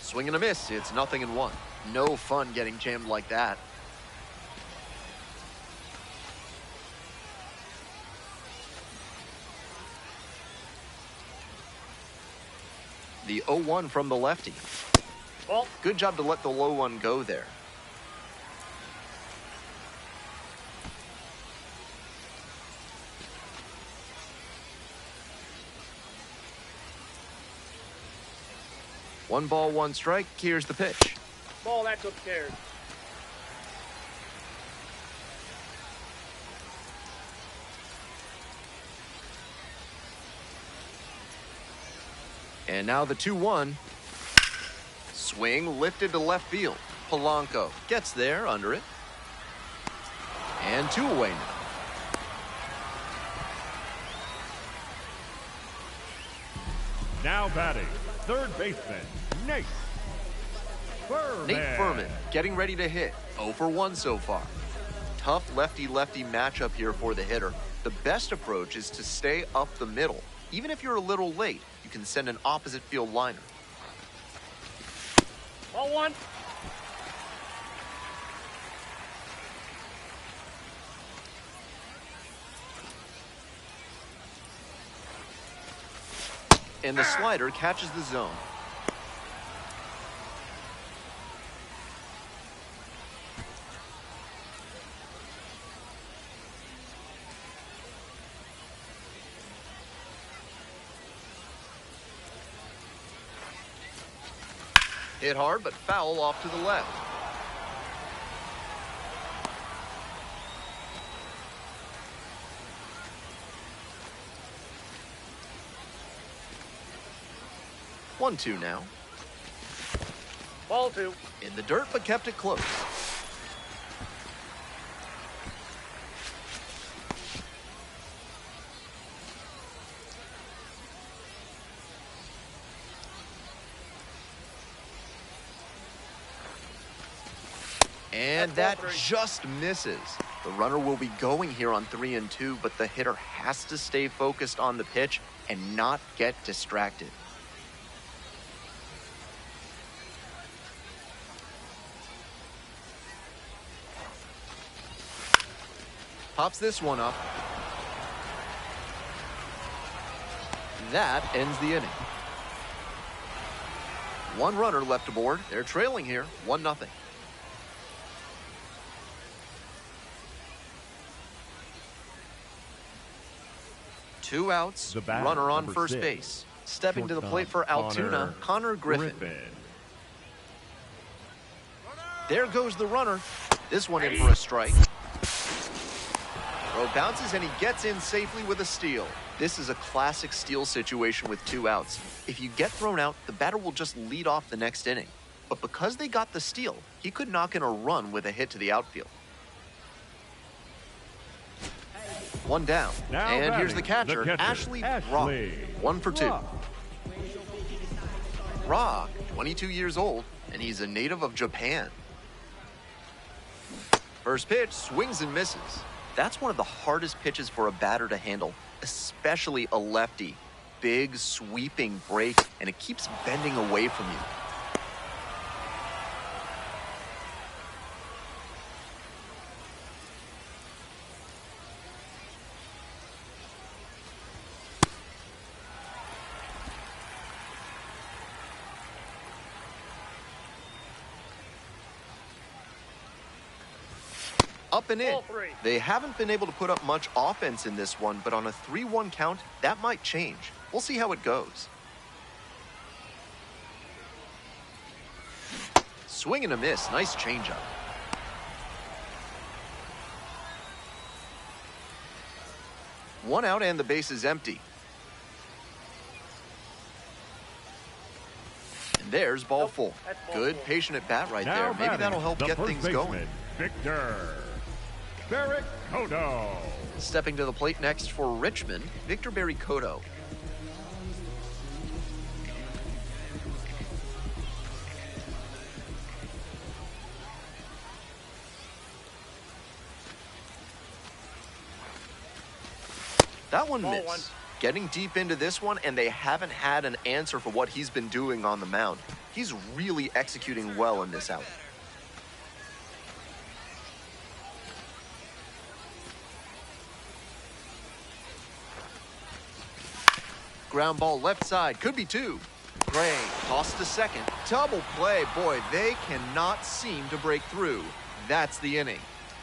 Swing and a miss. It's 0-1. No fun getting jammed like that. The 0-1 from the lefty. Ball. Good job to let the low one go there. One ball, one strike. Here's the pitch. Ball, that's upstairs. And now the 2-1. Swing lifted to left field. Polanco gets there under it. And two away now. Now batting, third baseman, Nate Furman. Nate Furman getting ready to hit. 0 for 1 so far. Tough lefty-lefty matchup here for the hitter. The best approach is to stay up the middle. Even if you're a little late, you can send an opposite field liner. Ball 1. And the slider catches the zone. Hit hard, but foul off to the left. One, two now. Ball 2. In the dirt, but kept it close. And that just misses. The runner will be going here on 3 and 2, but the hitter has to stay focused on the pitch and not get distracted. Pops this one up. That ends the inning. One runner left aboard. They're trailing here, 1-0. Two outs, runner on first base. Stepping to the plate for Altoona, Connor Griffin. There goes the runner. This one in for a strike. Throw bounces and he gets in safely with a steal. This is a classic steal situation with 2 outs. If you get thrown out, the batter will just lead off the next inning. But because they got the steal, he could knock in a run with a hit to the outfield. One down. Now and here's the catcher, Ashley Rock. 1 for 2. Rock, 22 years old, and he's a native of Japan. First pitch, swings and misses. That's one of the hardest pitches for a batter to handle, especially a lefty. Big, sweeping break, and it keeps bending away from you. Up and in. They haven't been able to put up much offense in this one, but on a 3-1 count, that might change. We'll see how it goes. Swing and a miss. Nice changeup. One out and the base is empty. And there's ball 4. Good patient at bat right there. Maybe that'll help get things going. Victor Barricoto. Stepping to the plate next for Richmond, Victor Barricoto. That one missed. Getting deep into this one, and they haven't had an answer for what he's been doing on the mound. He's really executing well in this out. Ground ball left side, could be 2. Gray tossed to second, double play. Boy, they cannot seem to break through. That's the inning.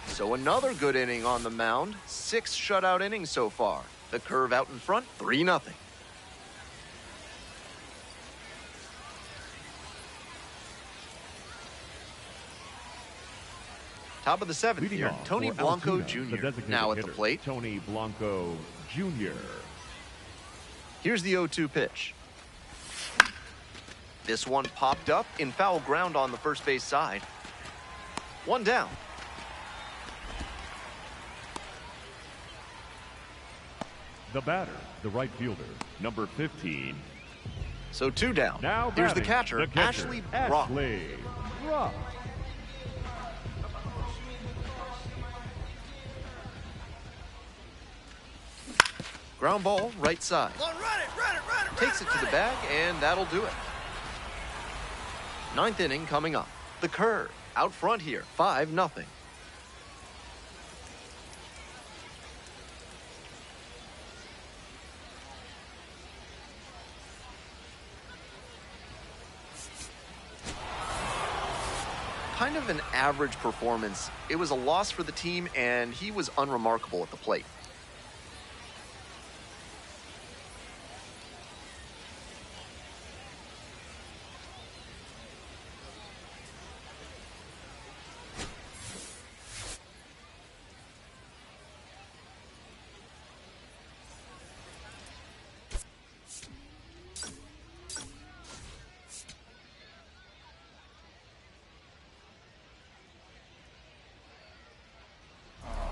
So another good inning on the mound. 6 shutout innings so far. The curve out in front, 3-0. Top of the 7th here, Tony Blanco Jr. now at the plate. Tony Blanco Jr. Here's the 0-2 pitch. This one popped up in foul ground on the first base side. One down. The batter, the right fielder, number 15, So 2 down. Now Here's the batting, catcher, Ashley Brock. Ashley Brock. Ground ball, right side. Well, run it, Takes it to the bag, and that'll do it. 9th inning coming up. The curve. Out front here, 5-0. Kind of an average performance. It was a loss for the team, and he was unremarkable at the plate.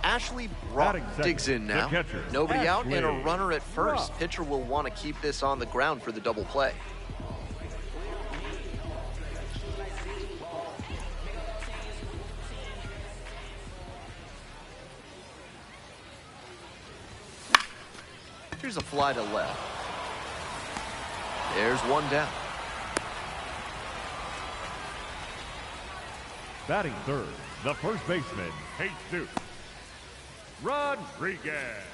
Ashley Brock digs in now. Nobody out and a runner at first. Pitcher will want to keep this on the ground for the double play. Here's a fly to left. There's 1 down. Batting third, the first baseman, Jesus Rodriguez.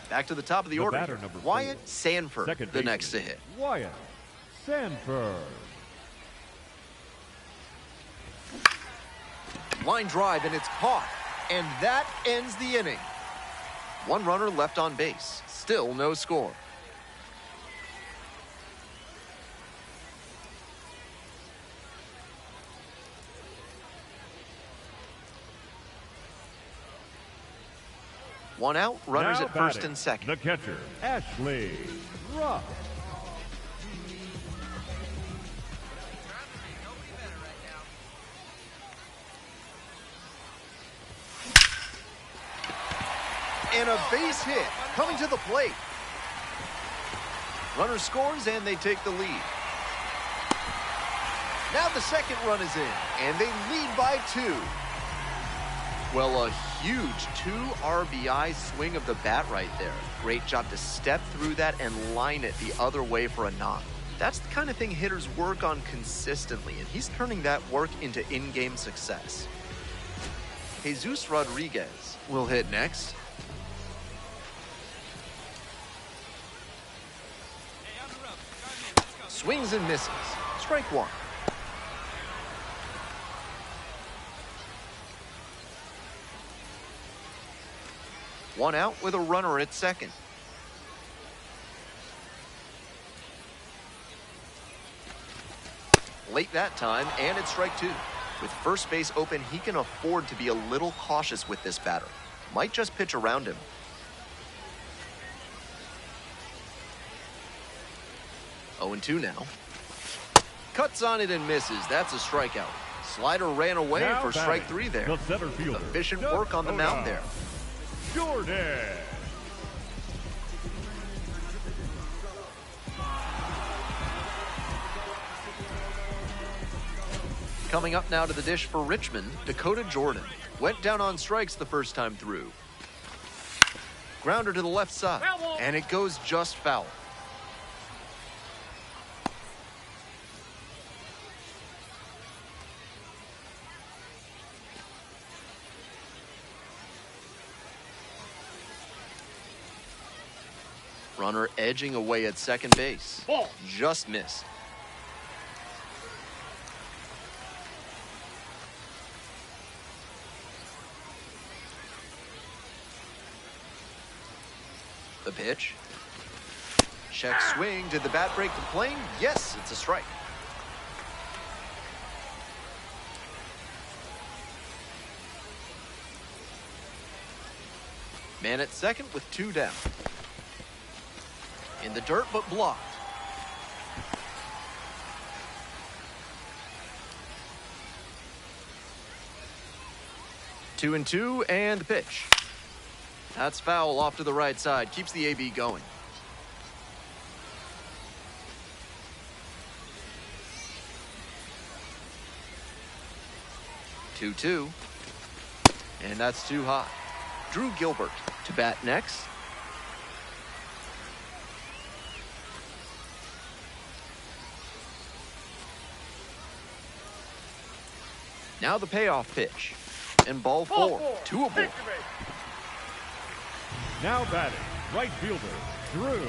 Back to the top of the order. Batter, number 4. Wyatt Sanford, Second the baseman, next to hit. Wyatt Sanford. Line drive, and it's caught. And that ends the inning. 1 runner left on base. Still no score. One out, runners Now at first batting, and second. The catcher, Ashley Brock. And a base hit coming to the plate. Runner scores and they take the lead. Now the second run is in and they lead by 2. Well, a huge 2 RBI swing of the bat right there. Great job to step through that and line it the other way for a knock. That's the kind of thing hitters work on consistently, and he's turning that work into in-game success. Jesus Rodriguez will hit next. Swings and misses. Strike 1. One out with a runner at second. Late that time, and it's strike 2. With first base open, he can afford to be a little cautious with this batter. Might just pitch around him. Oh, 2 now. Cuts on it and misses. That's a strikeout. Slider ran away Now for strike batting, 3 there. the center fielder, Efficient work on the mound there. Jordan. Coming up now to the dish for Richmond, Dakota Jordan. Went down on strikes the first time through. Grounder to the left side, and it goes just foul. Runner edging away at second base. Ball. Just missed. The pitch. Check swing. Did the bat break the plane? Yes, it's a strike. Man at second with 2 down. In the dirt, but blocked. Two and 2, and the pitch. That's foul off to the right side. Keeps the AB going. 2-2. And that's too high. Drew Gilbert to bat next. Now the payoff pitch. And ball four. Two aboard. Now batting, right fielder, Drew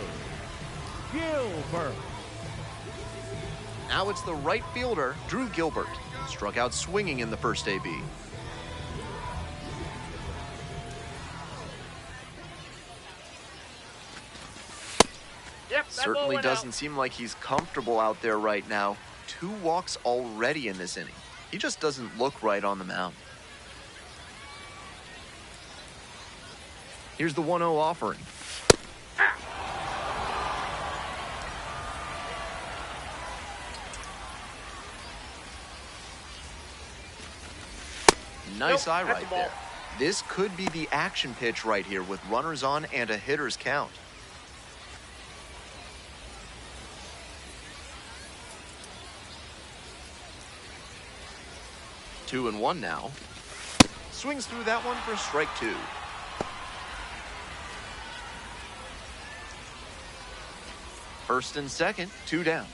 Gilbert. Now it's the right fielder, Drew Gilbert. Struck out swinging in the first AB. Yep, Certainly doesn't seem like he's comfortable out there right now. 2 walks already in this inning. He just doesn't look right on the mound. Here's the 1-0 offering. Nice eye right there. This could be the action pitch right here with runners on and a hitter's count. Two and one now. Swings through that one for strike 2. First and second, 2 down.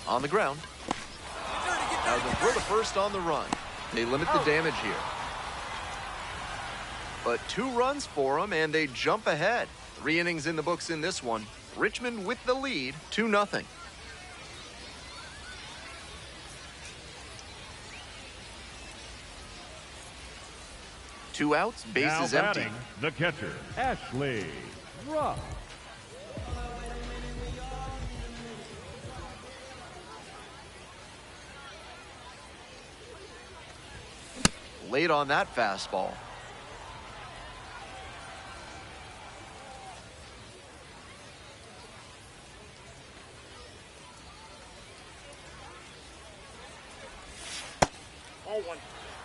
On the ground. Now they'll throw the first on the run. They limit the damage here. But 2 runs for them, and they jump ahead. 3 innings in the books in this one. Richmond with the lead, 2-0. Two outs, bases empty. Batting, the catcher, Ashley Ruff. Late on that fastball.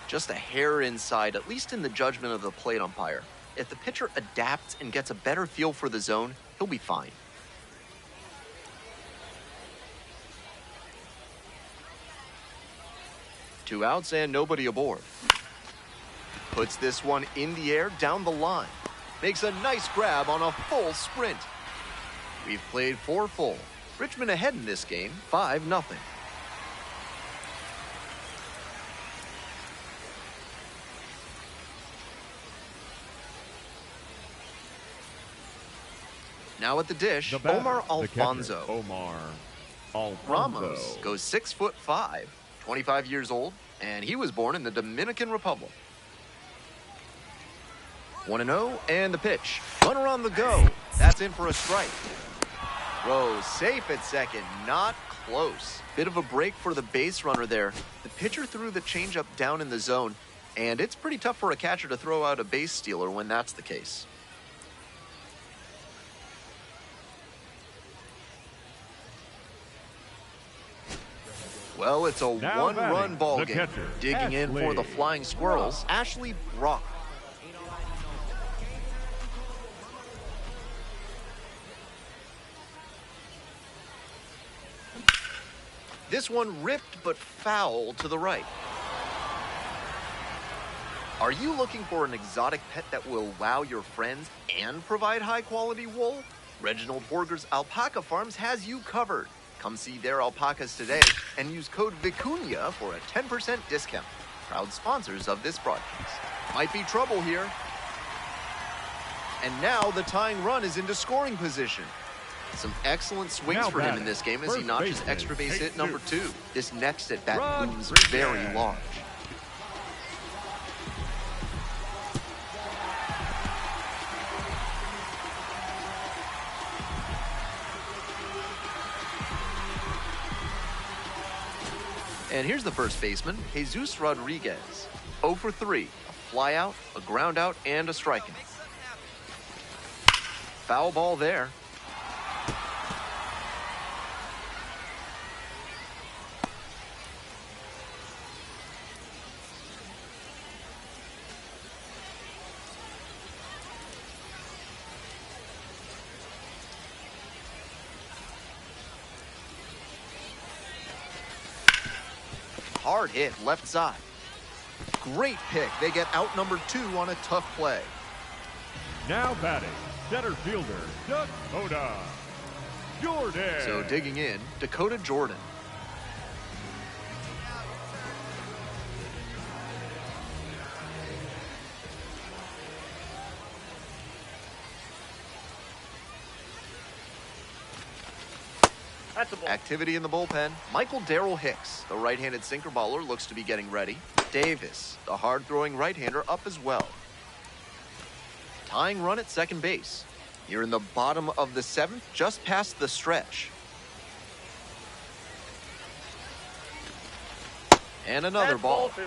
Just a hair inside, at least in the judgment of the plate umpire. If the pitcher adapts and gets a better feel for the zone, he'll be fine. Two outs and nobody aboard. Puts this one in the air down the line. Makes a nice grab on a full sprint. We've played 4 full. Richmond ahead in this game, 5-0. Now at the dish, Omar Alfonso. Omar Alfonso. Ramos goes 6'5", 25 years old, and he was born in the Dominican Republic. 1-0, and the pitch. Runner on the go. That's in for a strike. Throw safe at second, not close. Bit of a break for the base runner there. The pitcher threw the changeup down in the zone, and it's pretty tough for a catcher to throw out a base stealer when that's the case. Well, it's a one-run ball game. Digging in for the Flying Squirrels, Ashley Brock. This one ripped but foul to the right. Are you looking for an exotic pet that will wow your friends and provide high-quality wool? Reginald Borger's Alpaca Farms has you covered. Come see their alpacas today and use code VICUNIA for a 10% discount. Proud sponsors of this broadcast. Might be trouble here. And now the tying run is into scoring position. Some excellent swings for him in this game as he notches extra base hit number 2. This next at bat looms very large. And here's the first baseman, Jesus Rodriguez. 0 for 3, a fly out, a ground out, and a strikeout. Foul ball there. hard hit left side. Great pick. They get out number 2 on a tough play. Now batting, center fielder, Dakota Jordan. So digging in, Dakota Jordan. That's a ball. Activity in the bullpen. Michael Darrell Hicks, the right-handed sinker baller, looks to be getting ready. Davis, the hard-throwing right-hander, up as well. Tying run at second base. You're in the bottom of the 7th, just past the stretch. And another That's ball. too.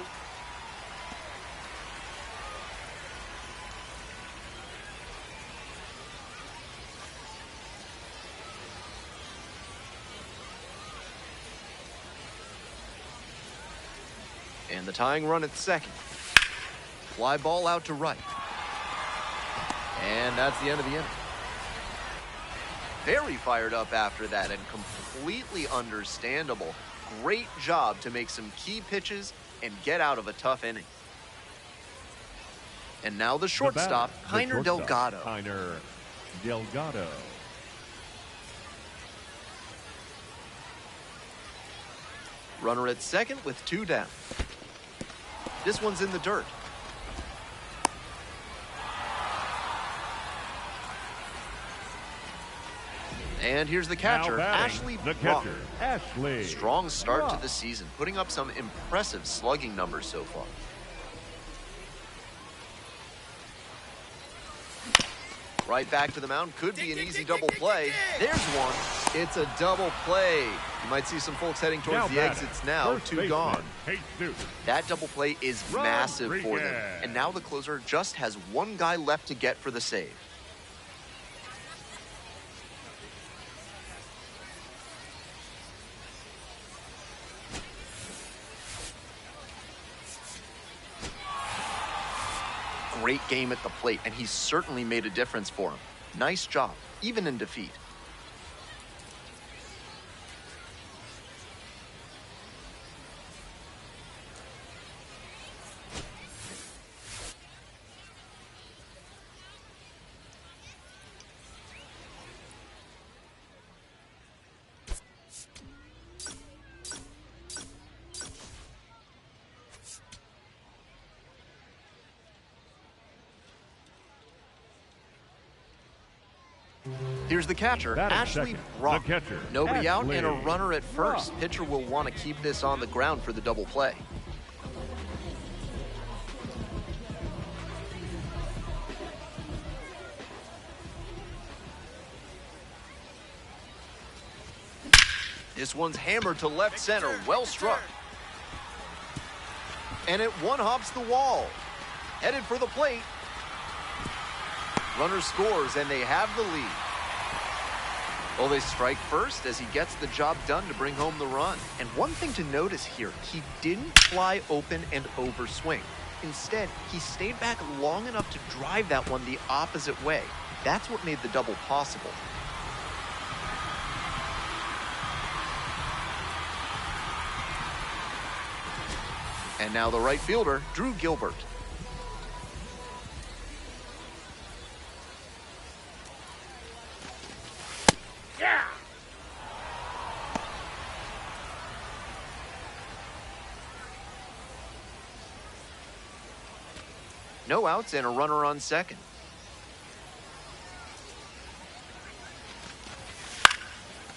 And the tying run at second. Fly ball out to right. And that's the end of the inning. Very fired up after that and completely understandable. Great job to make some key pitches and get out of a tough inning. And now the shortstop, Heiner Delgado. Heiner Delgado. Runner at second with 2 down. This one's in the dirt. And here's the catcher, Ashley the Brock. catcher, Ashley. Strong start to Brock. the season, putting up some impressive slugging numbers so far. Right back to the mound, could be an easy double play. There's one. It's a double play. You might see some folks heading towards the exits now. First 2 baseman, gone. Jesus. That double play is massive for them. Rodriguez. And now the closer just has 1 guy left to get for the save. Great game at the plate, and he's certainly made a difference for him. Nice job, even in defeat. Here's the catcher, Batting Ashley second, Brock. the catcher, Nobody out Ashley and a runner at first. Brock. Pitcher will want to keep this on the ground for the double play. This one's hammered to left center, well struck. And it one-hops the wall. Headed for the plate. Runner scores, and they have the lead. Well, they strike first as he gets the job done to bring home the run. And one thing to notice here, he didn't fly open and overswing. Instead, he stayed back long enough to drive that one the opposite way. That's what made the double possible. And now the right fielder, Drew Gilbert. Yeah. No outs and a runner on second.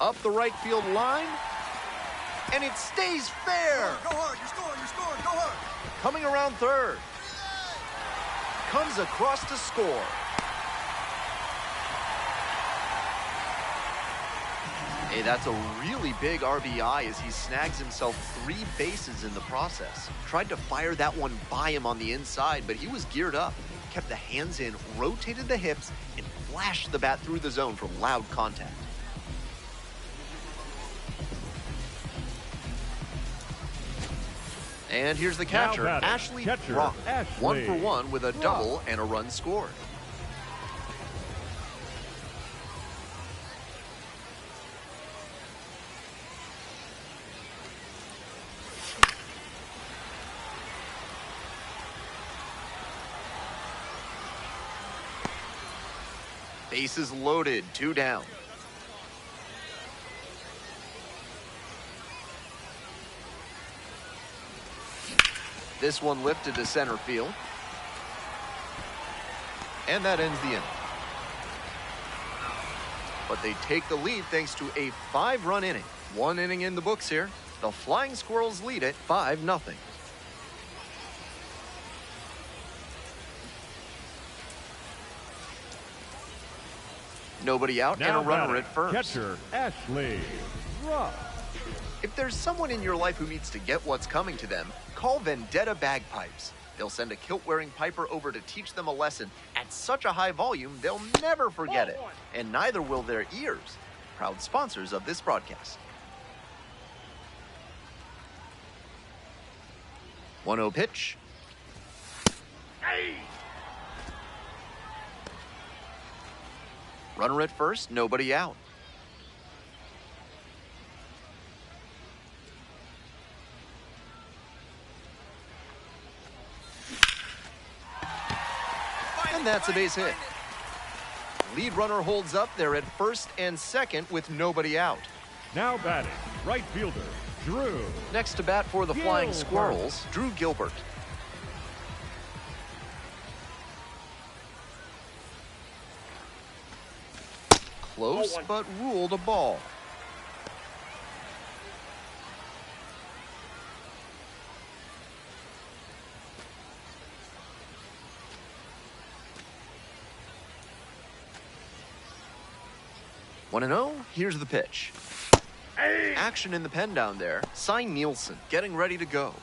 Up the right field line. And it stays fair. Go hard, you're scoring, go hard. Coming around third. Comes across to score. Hey, that's a really big RBI as he snags himself 3 bases in the process. Tried to fire that one by him on the inside, but he was geared up. Kept the hands in, rotated the hips, and flashed the bat through the zone for loud contact. And here's the catcher, batting, Ashley catcher, Brock. Ashley 1 for 1 with a Brock. double and a run scored. Bases loaded, 2 down. This one lifted to center field. And that ends the inning. But they take the lead thanks to a 5-run inning. 1 inning in the books here. The Flying Squirrels lead it 5-0. Nobody out and a runner at first. Catcher Ashley Ruff. If there's someone in your life who needs to get what's coming to them, call Vendetta Bagpipes. They'll send a kilt-wearing piper over to teach them a lesson at such a high volume they'll never forget it. And neither will their ears. Proud sponsors of this broadcast. 1-0 pitch. Runner at first, nobody out. And that's a base hit. Lead runner holds up there at first and second with nobody out. Now batting, right fielder, Drew. Next to bat for the Flying Squirrels, Drew Gilbert. Close, but ruled a ball. One and 0, here's the pitch. Action in the pen down there. Cy Nielsen getting ready to go.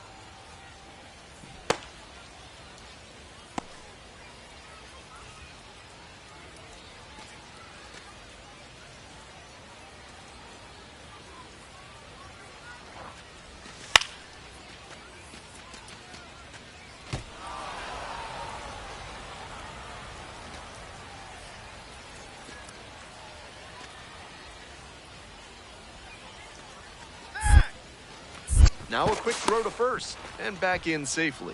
Now a quick throw to first and back in safely.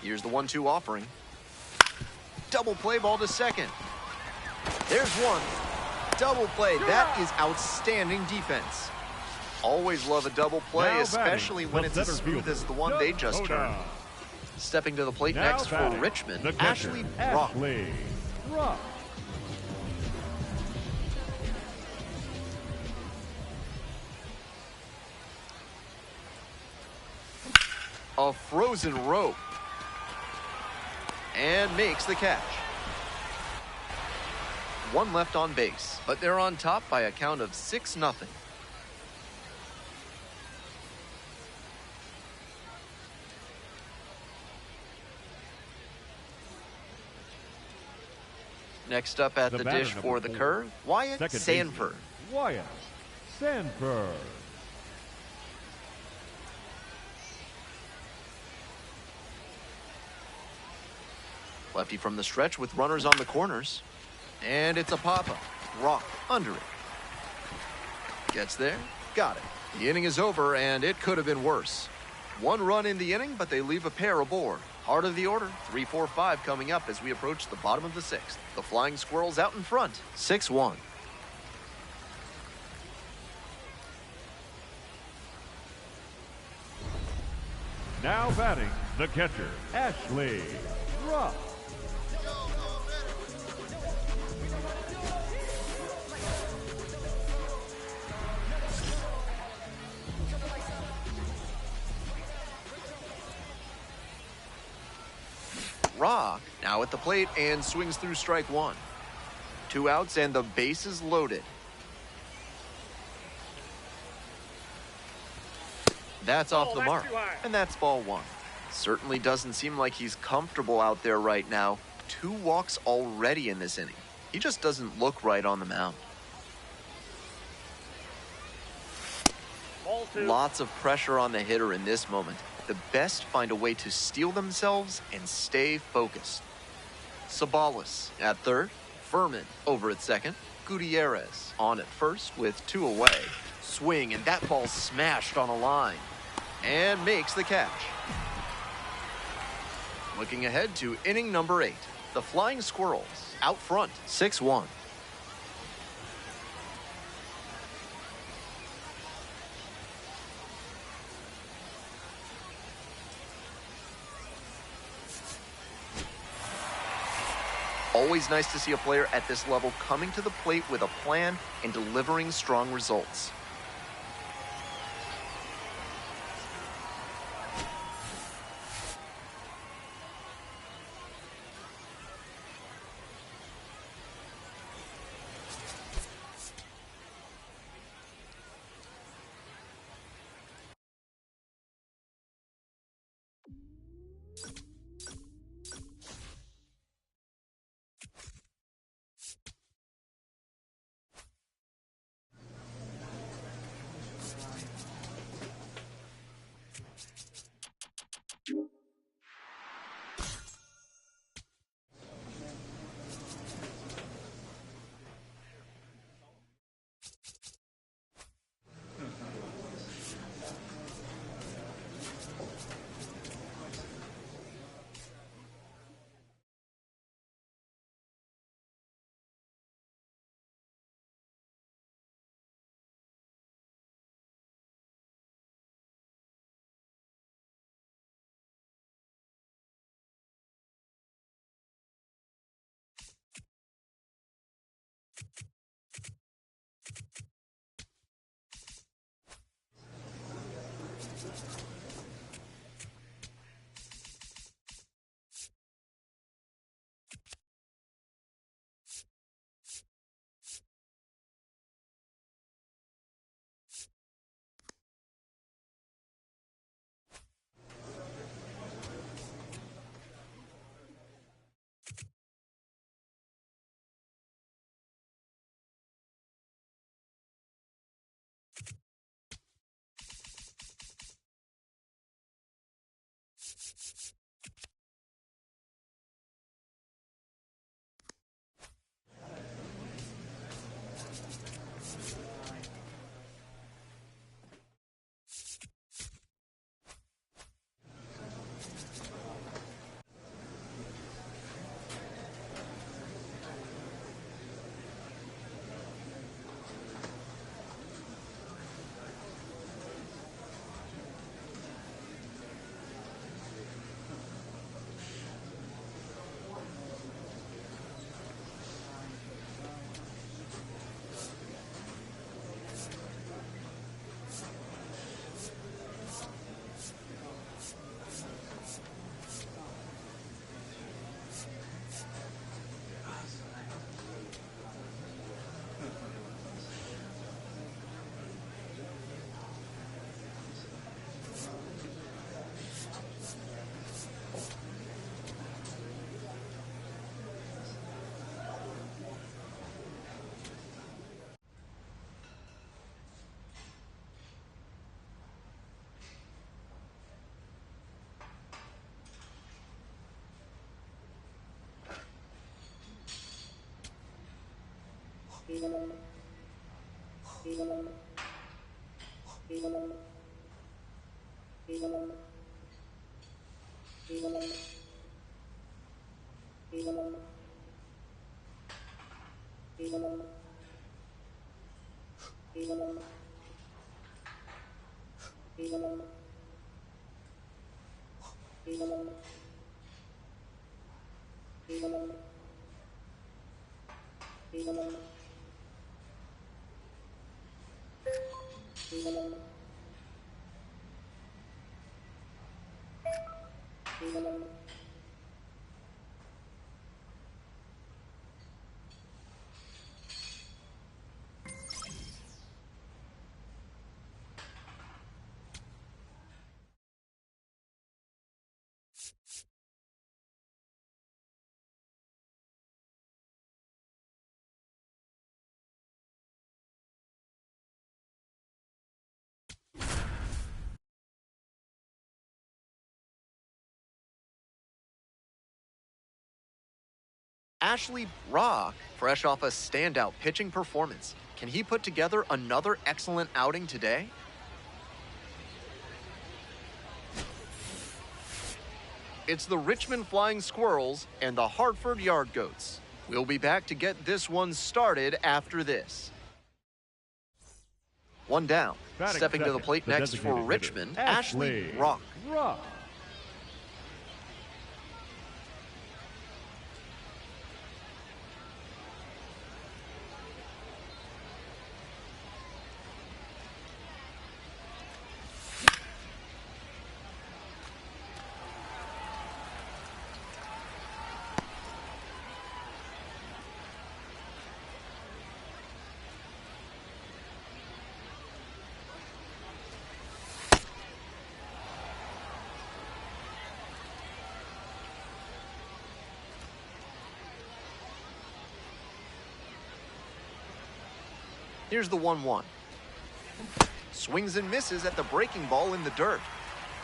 Here's the 1-2 offering. Double play ball to second. There's one. Double play. That is outstanding defense. Always love a double play, Now especially when it's as smooth as the one they just turned. Stepping to the plate Now next for batting, Richmond, the catcher, Ashley Ruff. Ashley Ruff. A frozen rope. And makes the catch. One left on base, but they're on top by a count of 6-0. Next up at the batter, dish number for the 4, curve, Wyatt second Sanford. baseman, Wyatt Sanford. Lefty from the stretch with runners on the corners. And it's a pop-up. Rock under it. Gets there. Got it. The inning is over, and it could have been worse. 1 run in the inning, but they leave a pair aboard. Heart of the order, 3, 4, 5 coming up as we approach the bottom of the 6th. The Flying Squirrels out in front, 6-1. Now batting, the catcher, Ashley Ruff. Rock now at the plate and swings through strike 1. 2 outs and the bases loaded. That's off the mark, and that's ball 1. Certainly doesn't seem like he's comfortable out there right now. 2 walks already in this inning. He just doesn't look right on the mound. Ball 2. Lots of pressure on the hitter in this moment. The best find a way to steel themselves and stay focused. Sabalas at third, Furman over at second, Gutierrez on at first with 2 away. Swing, and that ball smashed on a line. and makes the catch. Looking ahead to inning number 8. The Flying Squirrels out front, 6-1. Always nice to see a player at this level coming to the plate with a plan and delivering strong results. Ashley Brock, fresh off a standout pitching performance. Can he put together another excellent outing today? It's the Richmond Flying Squirrels and the Hartford Yard Goats. We'll be back to get this one started after this. One down. Batting Stepping to the second, plate the next for designated Richmond, hitter, Ashley Rock. Rock. Here's the 1-1. Swings and misses at the breaking ball in the dirt.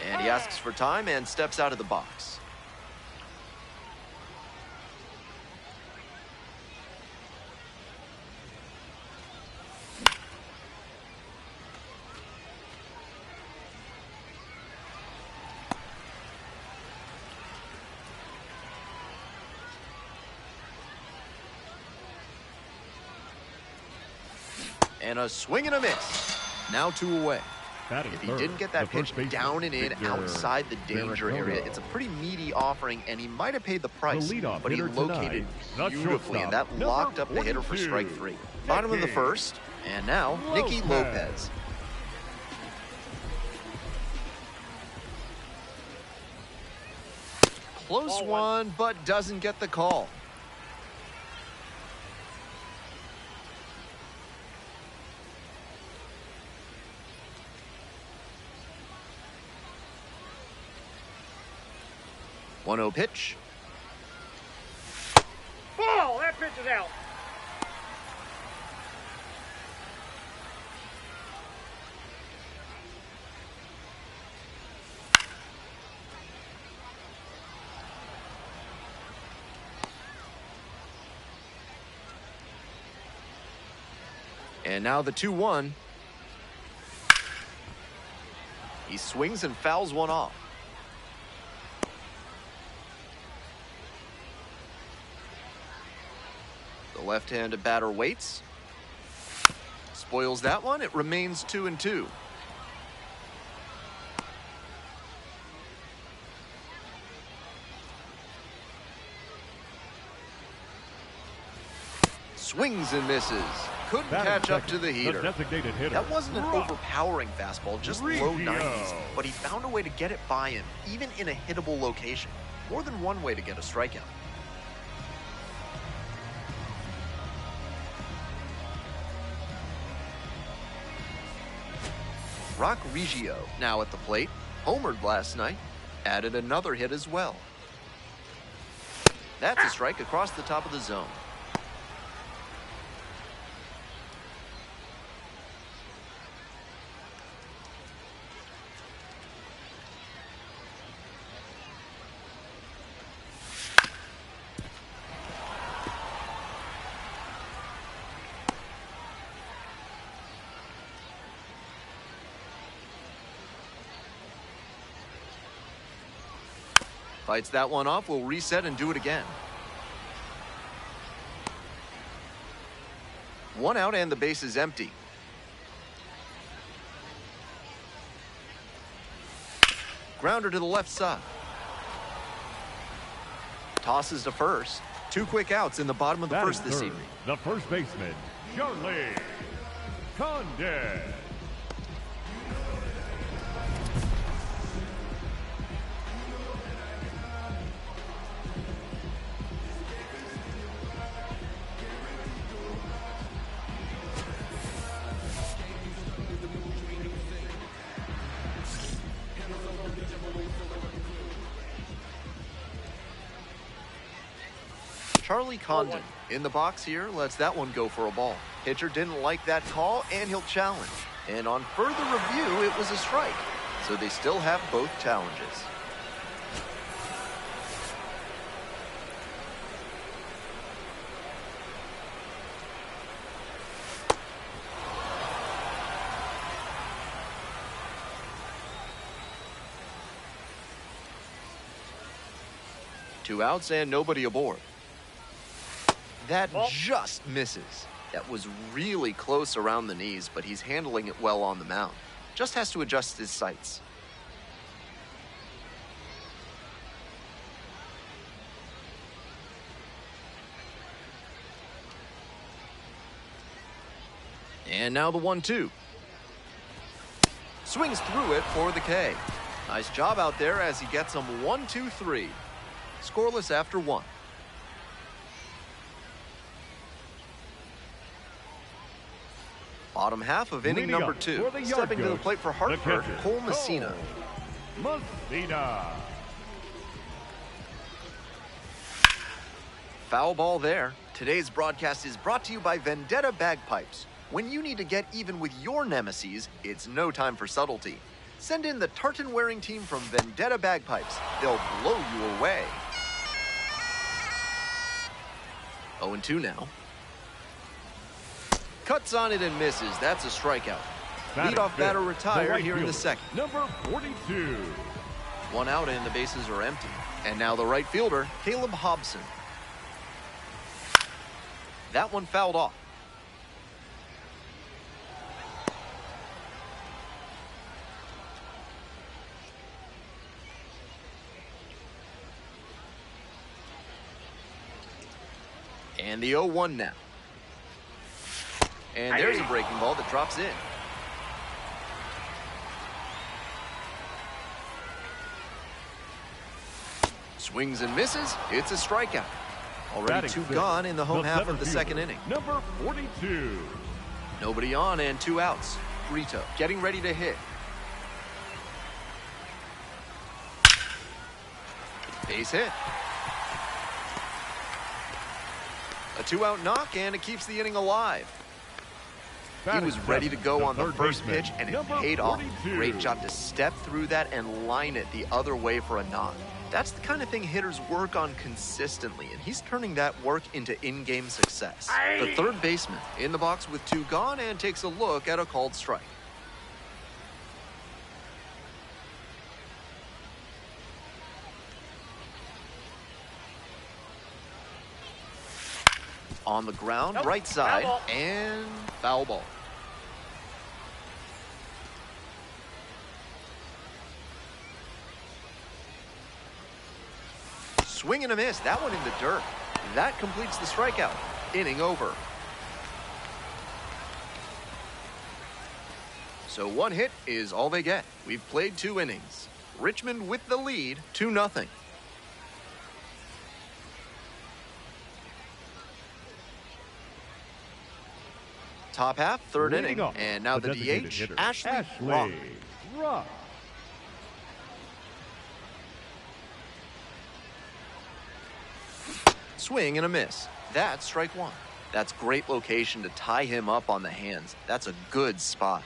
And he asks for time and steps out of the box. And a swing and a miss. Now 2 away. If he didn't get that pitch down and in outside the danger area, it's a pretty meaty offering, and he might have paid the price, but he located beautifully, and that locked up the hitter for strike 3. Bottom of the first, and now Nicky Lopez. Close one, but doesn't get the call. One-0 pitch. Ball! That pitch is out. And now the 2-1. He swings and fouls one off. The left-handed batter waits. Spoils that one. It remains 2-2. Swings and misses. Couldn't catch up to the heater. That wasn't an overpowering fastball, just low 90s. But he found a way to get it by him, even in a hittable location. More than one way to get a strikeout. Rock Reggio now at the plate. Homered last night. Added another hit as well. That's a strike across the top of the zone. Fights that one off, we'll reset and do it again. One out and the base is empty. Grounder to the left side. Tosses to first. 2 quick outs in the bottom of the first this evening. The first baseman, Charlie Condon. Charlie Condon in the box here, lets that one go for a ball. Pitcher didn't like that call, and he'll challenge. And on further review, it was a strike. So they still have both challenges. 2 outs and nobody aboard. That just misses. That was really close around the knees, but he's handling it well on the mound. Just has to adjust his sights. And now the 1-2. Swings through it for the K. Nice job out there as he gets him 1-2-3. Scoreless after 1. Bottom half of inning number 2. Stepping to the plate for Hartford, Cole Messina. Foul ball there. Today's broadcast is brought to you by Vendetta Bagpipes. When you need to get even with your nemesis, it's no time for subtlety. Send in the tartan-wearing team from Vendetta Bagpipes. They'll blow you away. 0-2 now. Cuts on it and misses. That's a strikeout. Leadoff batter retired here in the second. Number 42. 1 out and the bases are empty. And now the right fielder, Caleb Hobson. That one fouled off. And the 0-1 now. And there's a breaking ball that drops in. Swings and misses. It's a strikeout. Already 2 gone in the home half of the second inning. Number 42. Nobody on and 2 outs. Brito getting ready to hit. Base hit. A 2-out knock, and it keeps the inning alive. He was ready to go on the first pitch, and it paid off. Great job to step through that and line it the other way for a knock. That's the kind of thing hitters work on consistently, and he's turning that work into in-game success. The third baseman in the box with 2 gone and takes a look at a called strike. On the ground, right side, and foul ball. Swing and a miss. That one in the dirt. That completes the strikeout. Inning over. So 1 hit is all they get. We've played 2 innings. Richmond with the lead, 2-0. Top half, third inning, and now the DH, Ashley Rock. Swing and a miss. That's strike 1. That's great location to tie him up on the hands. That's a good spot.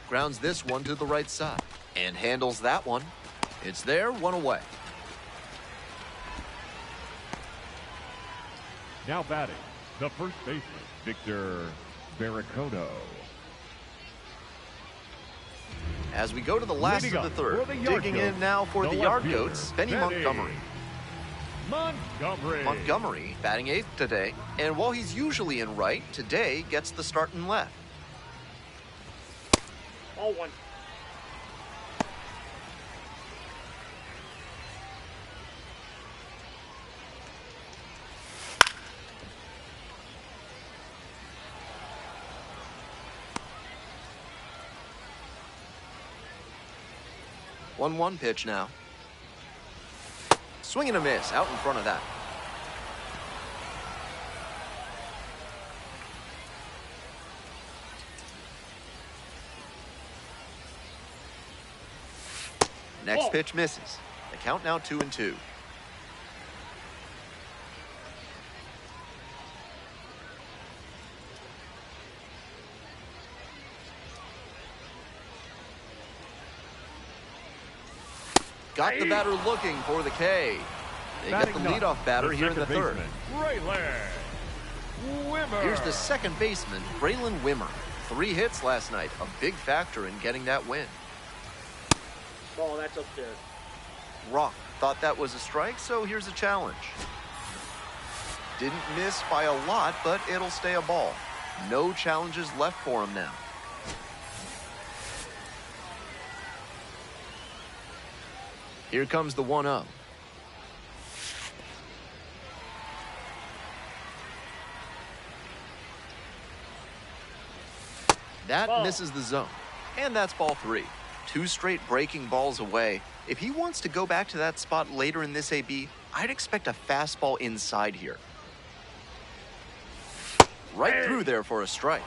Grounds this one to the right side and handles that one. It's there, 1 away. Now batting, the first baseman, Victor Barracono. As we go to the last of the third, digging in now for the Yard Goats, Benny Montgomery. Montgomery batting 8th today, and while he's usually in right, today gets the start in left. Ball 1. One pitch now. Swing and a miss out in front of that. Next pitch misses. The count now 2-2. Got the batter looking for the K. They get the leadoff batter here in the third. Here's the second baseman, Braylon Wimmer. 3 hits last night, a big factor in getting that win. Ball, that's up there. Rock thought that was a strike, so here's a challenge. Didn't miss by a lot, but it'll stay a ball. No challenges left for him now. Here comes the 1-0. That misses the zone. And that's ball 3. 2 straight breaking balls away. If he wants to go back to that spot later in this AB, I'd expect a fastball inside here. Right through there for a strike.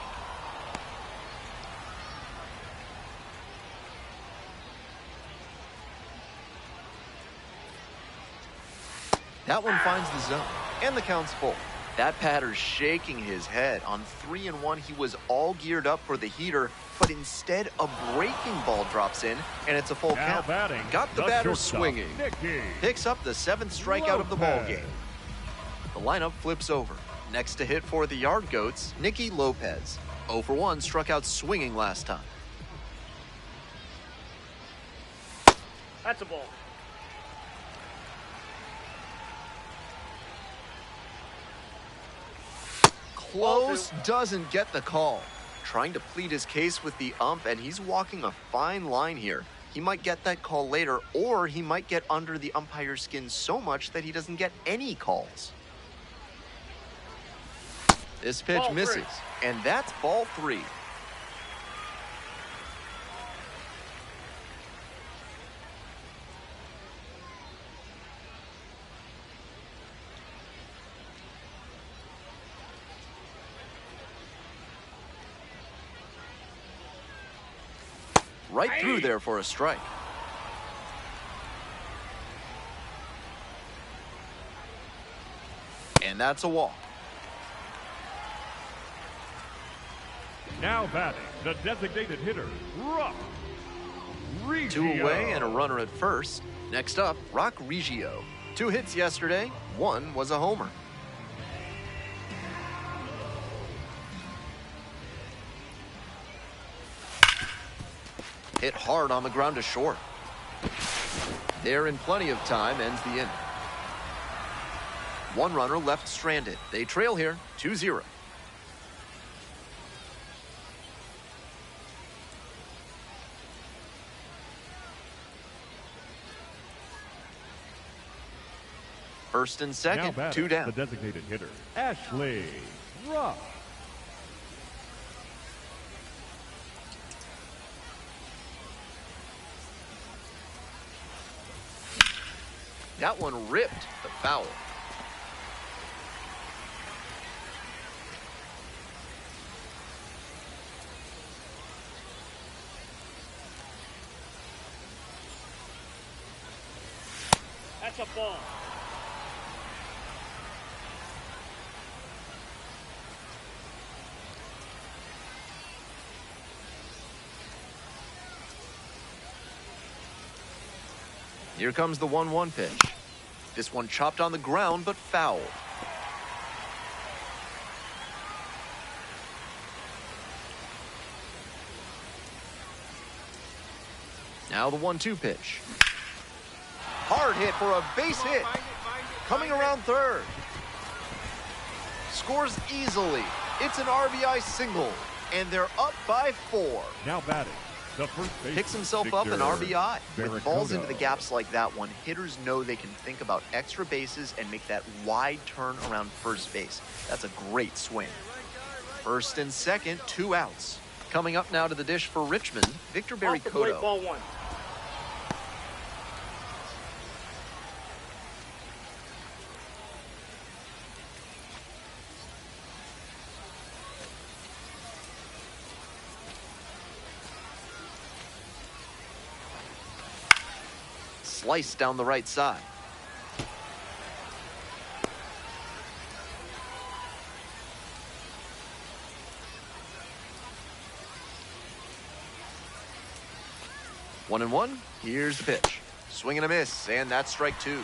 That one finds the zone, and the count's full. That batter's shaking his head. On 3-1, he was all geared up for the heater, but instead a breaking ball drops in, and it's a full count. Batting, got the batter swinging. Picks up the 7th strikeout of the ball game. The lineup flips over. Next to hit for the Yard Goats, Nicky Lopez. 0 for 1, struck out swinging last time. That's a ball. Close, doesn't get the call. Trying to plead his case with the ump, and he's walking a fine line here. He might get that call later, or he might get under the umpire's skin so much that he doesn't get any calls. This pitch misses, and that's ball 3. Right through there for a strike. And that's a walk. Now batting, the designated hitter, Rock Reggio. 2 away and a runner at first. Next up, Rock Reggio. 2 hits yesterday, 1 was a homer. Hit hard on the ground to short. There in plenty of time, ends the inning. 1 runner left stranded. They trail here, 2-0. First and second, now 2 down. The designated hitter, Ashley Rock. That one ripped the foul. That's a ball. Here comes the 1-1 pitch. This one chopped on the ground, but fouled. Now the 1-2 pitch. Hard hit for a base hit. Coming around third. Scores easily. It's an RBI single, and they're up by 4. Now batting, the first base. Picks himself up an RBI. With balls into the gaps like that one, hitters know they can think about extra bases and make that wide turn around first base. That's a great swing. First and second, 2 outs. Coming up now to the dish for Richmond, Victor Barry Cotto. Ball 1. Sliced down the right side. One and one. Here's the pitch. Swing and a miss, and that's strike 2.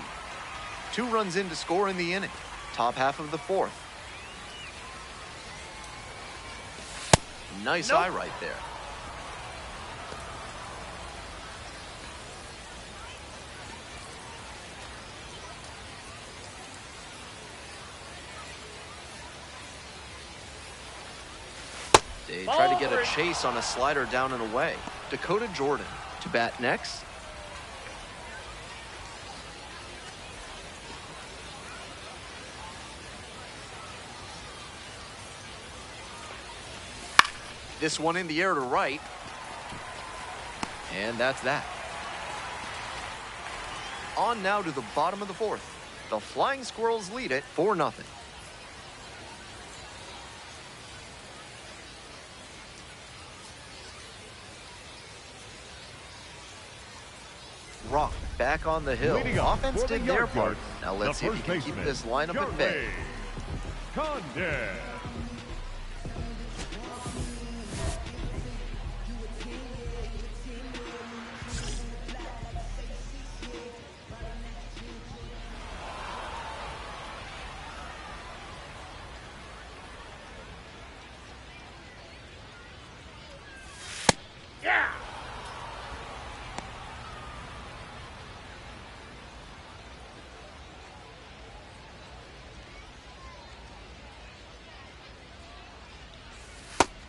2 runs in to score in the inning. Top half of the 4th. Nice eye right there. They try to get a chase on a slider down and away. Dakota Jordan to bat next. This one in the air to right. And that's that. On now to the bottom of the fourth. The Flying Squirrels lead it 4-0. Rock back on the hill. Offense did their part. Now let's see if he can keep this lineup at bay. Condon.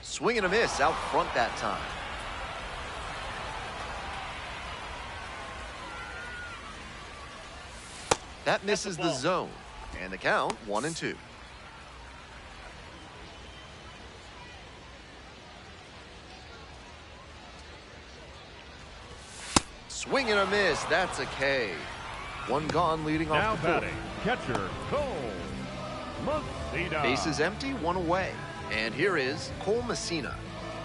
Swing and a miss out front that time. That misses the zone. And the count 1-2. Swing and a miss. That's a K. One gone leading Now off the fourth. batting, catcher Cole Messina. Bases empty, one away. And here is Cole Messina.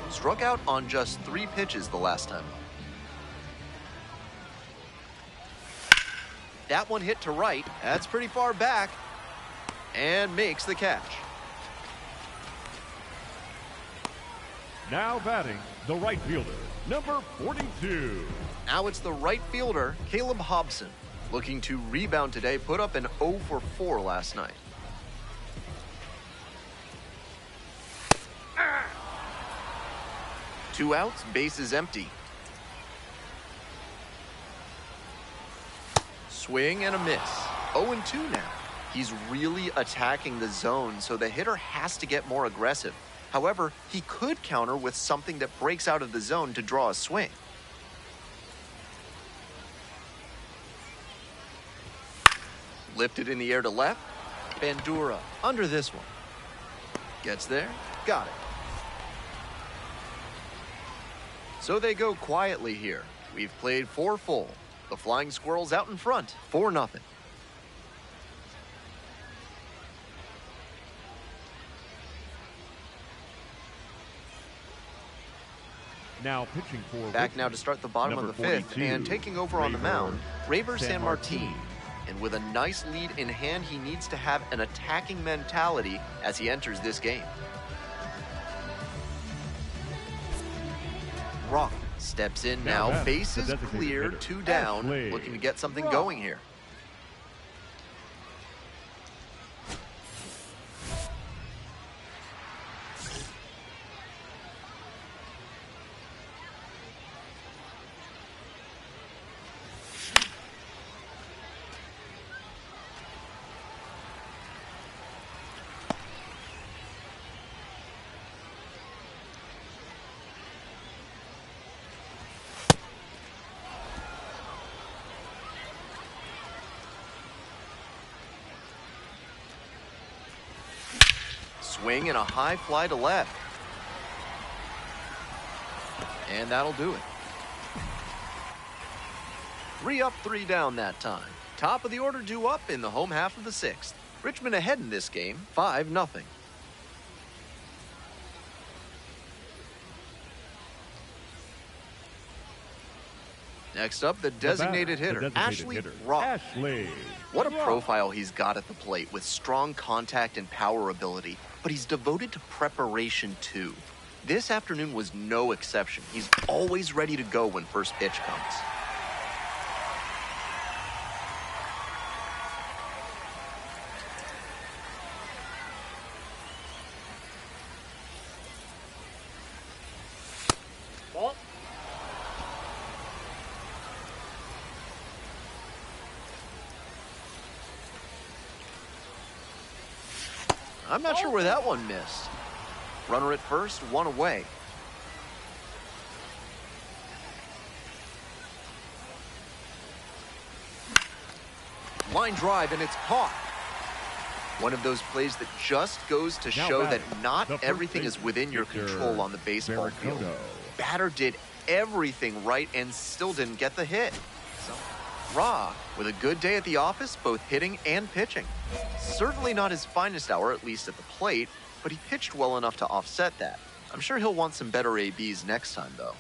Struck out on just 3 pitches the last time. That one hit to right. That's pretty far back. And makes the catch. Now batting, the right fielder, number 42. Now it's the right fielder, Caleb Hobson. Looking to rebound today, put up an 0 for 4 last night. Two outs, bases empty. Swing and a miss. 0-2 now. He's really attacking the zone, so the hitter has to get more aggressive. However, he could counter with something that breaks out of the zone to draw a swing. Lifted in the air to left. Bandura under this one. Gets there. Got it. So they go quietly here. We've played 4 full. The Flying Squirrels out in front, 4-0. Now pitching for Back now to start the bottom of the fifth, and taking over on the mound, Raver San Martin. And with a nice lead in hand, he needs to have an attacking mentality as he enters this game. Rock steps in now, bases cleared, 2 down, looking to get something going here. Swing and a high fly to left. And that'll do it. 3 up, 3 down that time. Top of the order due up in the home half of the 6th. Richmond ahead in this game, 5-0. Next up, the designated hitter, Ashley Rock. What a profile he's got at the plate with strong contact and power ability, but he's devoted to preparation too. This afternoon was no exception. He's always ready to go when first pitch comes. I'm not sure where that one missed. Runner at first, one away. Line drive, and it's caught. One of those plays that just goes to show that not everything is within your control on the baseball field. Batter did everything right and still didn't get the hit. Ra, with a good day at the office, both hitting and pitching. Certainly not his finest hour, at least at the plate, but he pitched well enough to offset that. I'm sure he'll want some better ABs next time, though.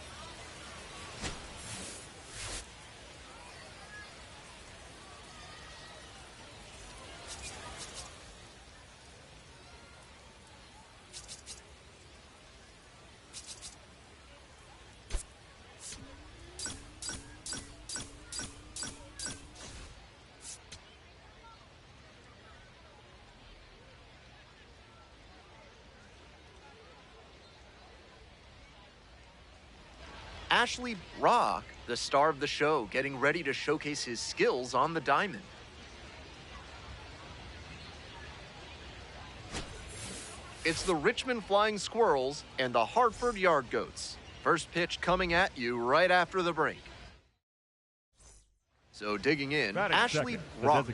Ashley Brock, the star of the show, getting ready to showcase his skills on the diamond. It's the Richmond Flying Squirrels and the Hartford Yard Goats. First pitch coming at you right after the break. So digging in, Ashley Brock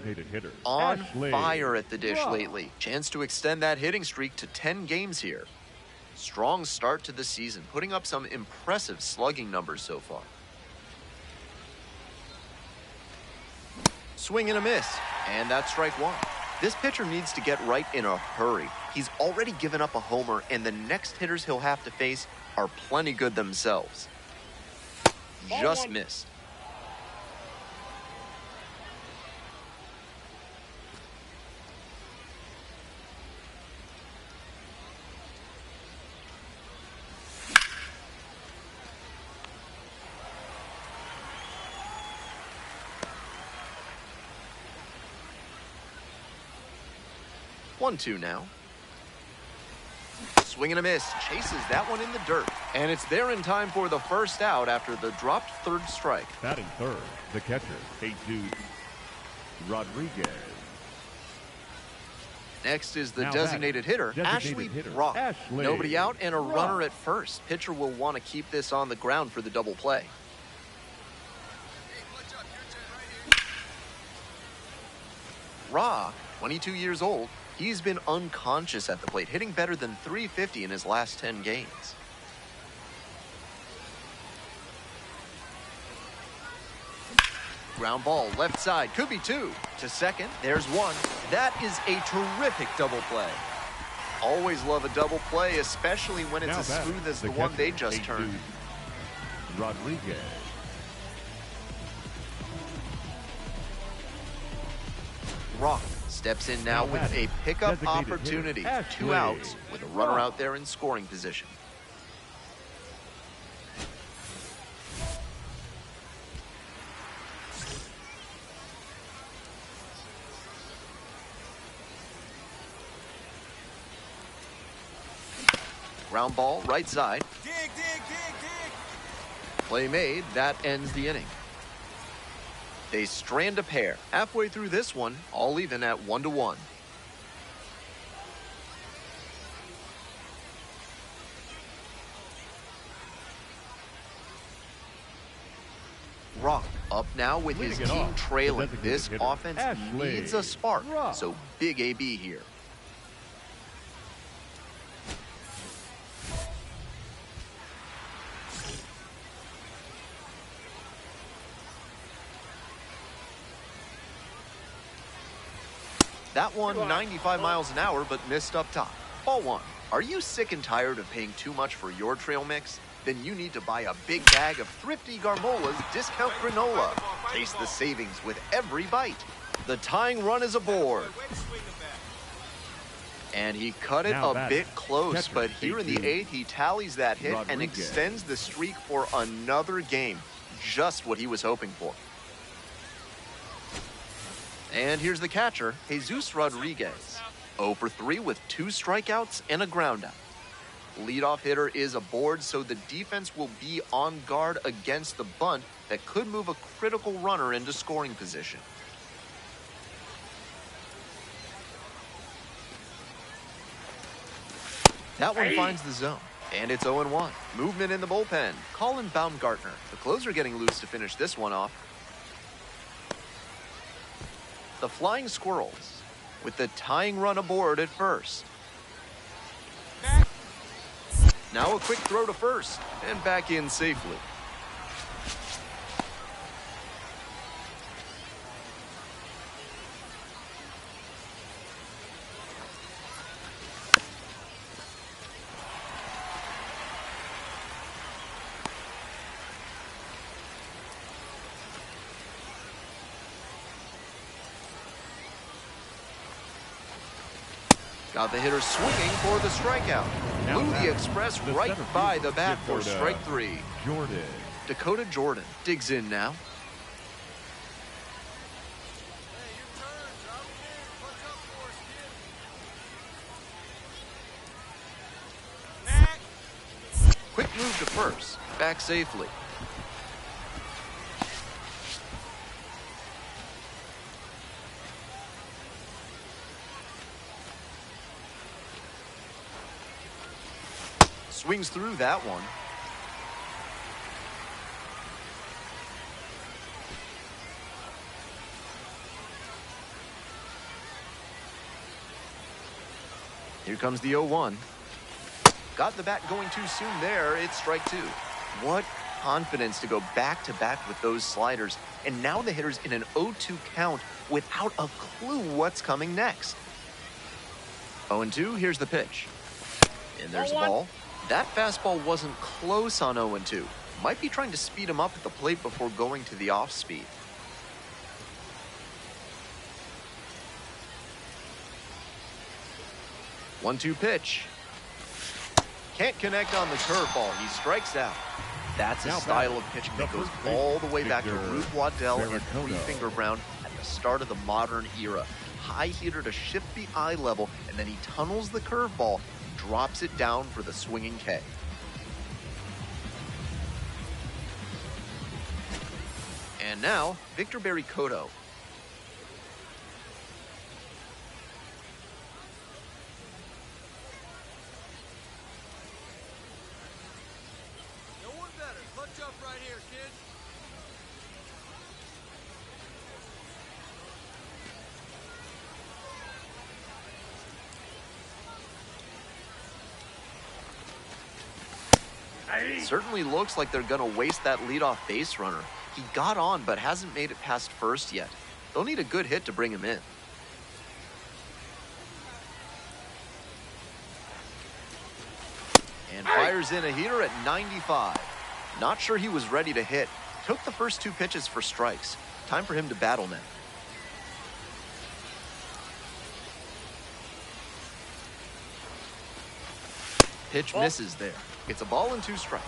on fire at the dish lately. Chance to extend that hitting streak to 10 games here. Strong start to the season, putting up some impressive slugging numbers so far. Swing and a miss, and that's strike one. This pitcher needs to get right in a hurry. He's already given up a homer, and the next hitters he'll have to face are plenty good themselves. Just missed. One-two now. Swing and a miss. Chases that one in the dirt. And it's there in time for the first out after the dropped third strike. Batting third, the catcher, Jesus Rodriguez. Next is the designated hitter, Ashley Brock. Nobody out and a runner at first. Pitcher will want to keep this on the ground for the double play. Rock, 22 years old, he's been unconscious at the plate, hitting better than .350 in his last 10 games. Ground ball, left side, could be two. To second, there's one. That is a terrific double play. Always love a double play, especially when it's as smooth as the one they just turned. Rodriguez. Rock steps in now with a pickup opportunity. 2 outs with a runner out there in scoring position. Ground ball, right side. Dig, dig, dig, dig. Play made, that ends the inning. They strand a pair. Halfway through this one, all even at 1-1. Rock up now with his team trailing. This offense needs a spark, so big AB here. That one 95 miles an hour, but missed up top. Ball one. Are you sick and tired of paying too much for your trail mix? Then you need to buy a big bag of Thrifty Garmola's discount granola. Taste the savings with every bite. The tying run is aboard. And he cut it a bit close, but here in the 8th, he tallies that hit and extends the streak for another game. Just what he was hoping for. And here's the catcher, Jesus Rodriguez. 0 for 3 with 2 strikeouts and a groundout. Leadoff hitter is aboard, so the defense will be on guard against the bunt that could move a critical runner into scoring position. That one finds the zone. And it's 0-1. Movement in the bullpen. Colin Baumgartner, the closer, getting loose to finish this one off. The Flying Squirrels with the tying run aboard at first. Now a quick throw to first and back in safely. Got the hitter swinging for the strikeout. Blew the express right by the bat for strike three. Dakota Jordan digs in now. Quick move to first. Back safely. Swings through that one. Here comes the 0-1. Got the bat going too soon there. It's strike two. What confidence to go back-to-back with those sliders. And now the hitter's in an 0-2 count without a clue what's coming next. 0-2, here's the pitch. And there's a ball. That fastball wasn't close on 0-2. Might be trying to speed him up at the plate before going to the off-speed. One-two pitch. Can't connect on the curveball. He strikes out. That's a style of pitching that goes all the way back to Ruth Waddell and Three-Finger Brown at the start of the modern era. High hitter to shift the eye level, and then he tunnels the curveball, drops it down for the swinging K. And now, Victor Barry-Cotto. No one better. Clutch up right here, kid. Certainly looks like they're going to waste that leadoff base runner. He got on, but hasn't made it past first yet. They'll need a good hit to bring him in. And fires in a heater at 95. Not sure he was ready to hit. Took the first two pitches for strikes. Time for him to battle now. Pitch misses there. It's a ball and two strikes.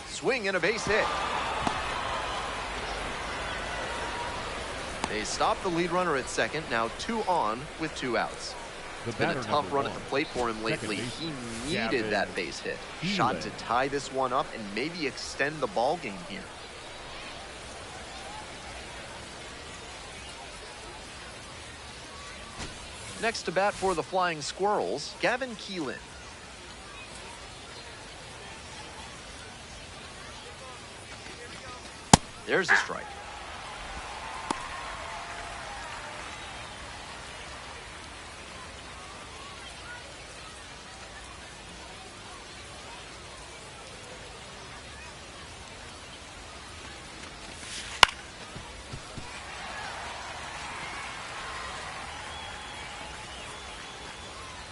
Swing and a base hit. They stop the lead runner at second. Now 2 on with 2 outs. It's been a tough run at the plate for him lately. He needed that base hit. Shot to tie this one up and maybe extend the ball game here. Next to bat for the Flying Squirrels, Gavin Keelan. There's a strike.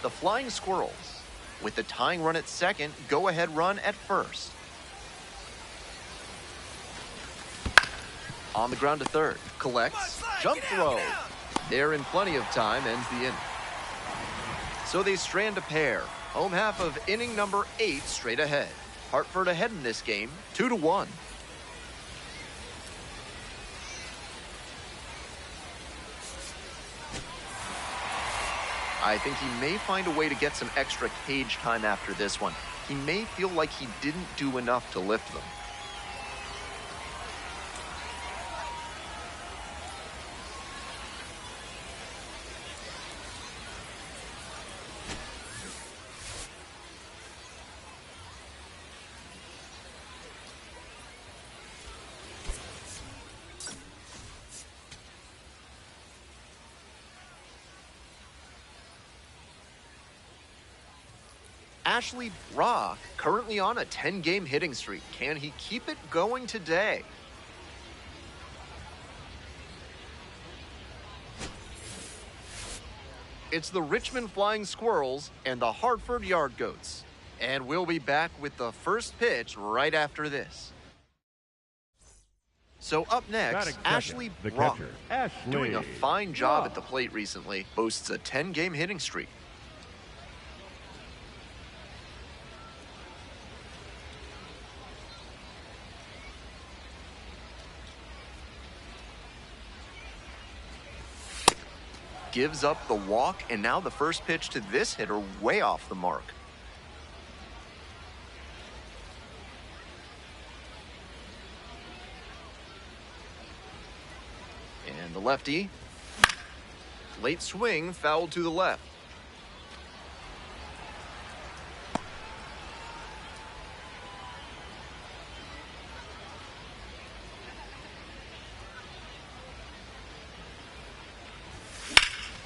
The Flying Squirrels, with the tying run at second, go-ahead run at first. On the ground to third, collects, jump throw. There in plenty of time, ends the inning. So they strand a pair. Home half of inning number 8 straight ahead. Hartford ahead in this game, 2-1. I think he may find a way to get some extra cage time after this one. He may feel like he didn't do enough to lift them. Ashley Rock, currently on a 10-game hitting streak. Can he keep it going today? It's the Richmond Flying Squirrels and the Hartford Yard Goats. And we'll be back with the first pitch right after this. So up next, Ashley Rock, doing a fine job at the plate recently, boasts a 10-game hitting streak. Gives up the walk, and now the first pitch to this hitter way off the mark. And the lefty, late swing, fouled to the left.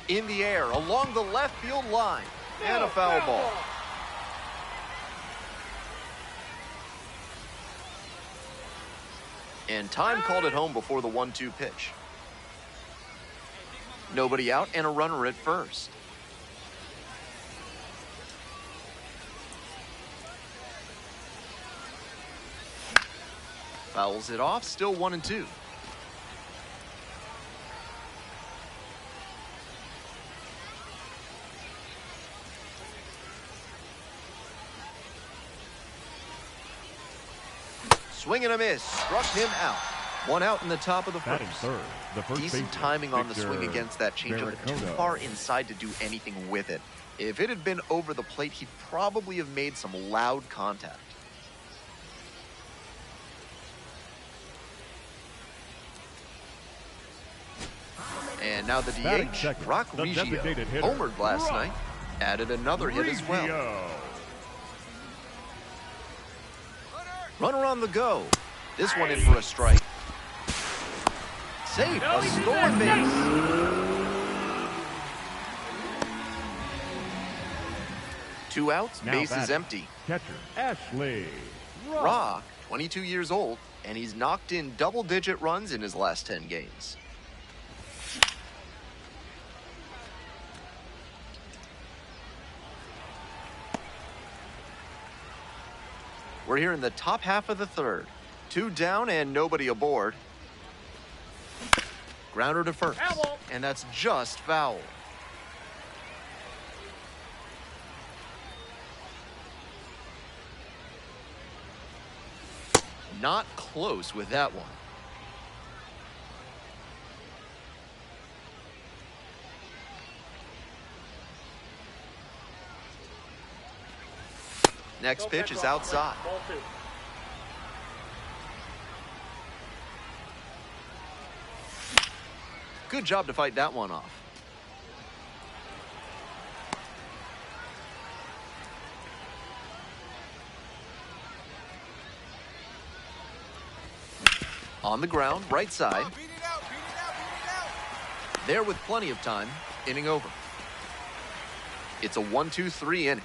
In the air, along the left field line, and a foul ball. And time called it home before the 1-2 pitch. Nobody out and a runner at first. Fouls it off, still 1-2. Swing and a miss, struck him out. One out in the top of the first. Decent timing on the swing against that changeup, but too far inside to do anything with it. If it had been over the plate, he'd probably have made some loud contact. And now the DH, Rock Reggio, homered last night, added another hit as well. Runner on the go. This one in for a strike. Safe, a stolen base. Two outs, base is empty. Catcher, Ashley Rock, 22 years old, and he's knocked in double-digit runs in his last 10 games. We're here in the top half of the third. Two down and nobody aboard. Grounder to first. And that's just foul. Not close with that one. Next pitch is outside. Good job to fight that one off. On the ground, right side. There with plenty of time, inning over. It's a 1-2-3 inning.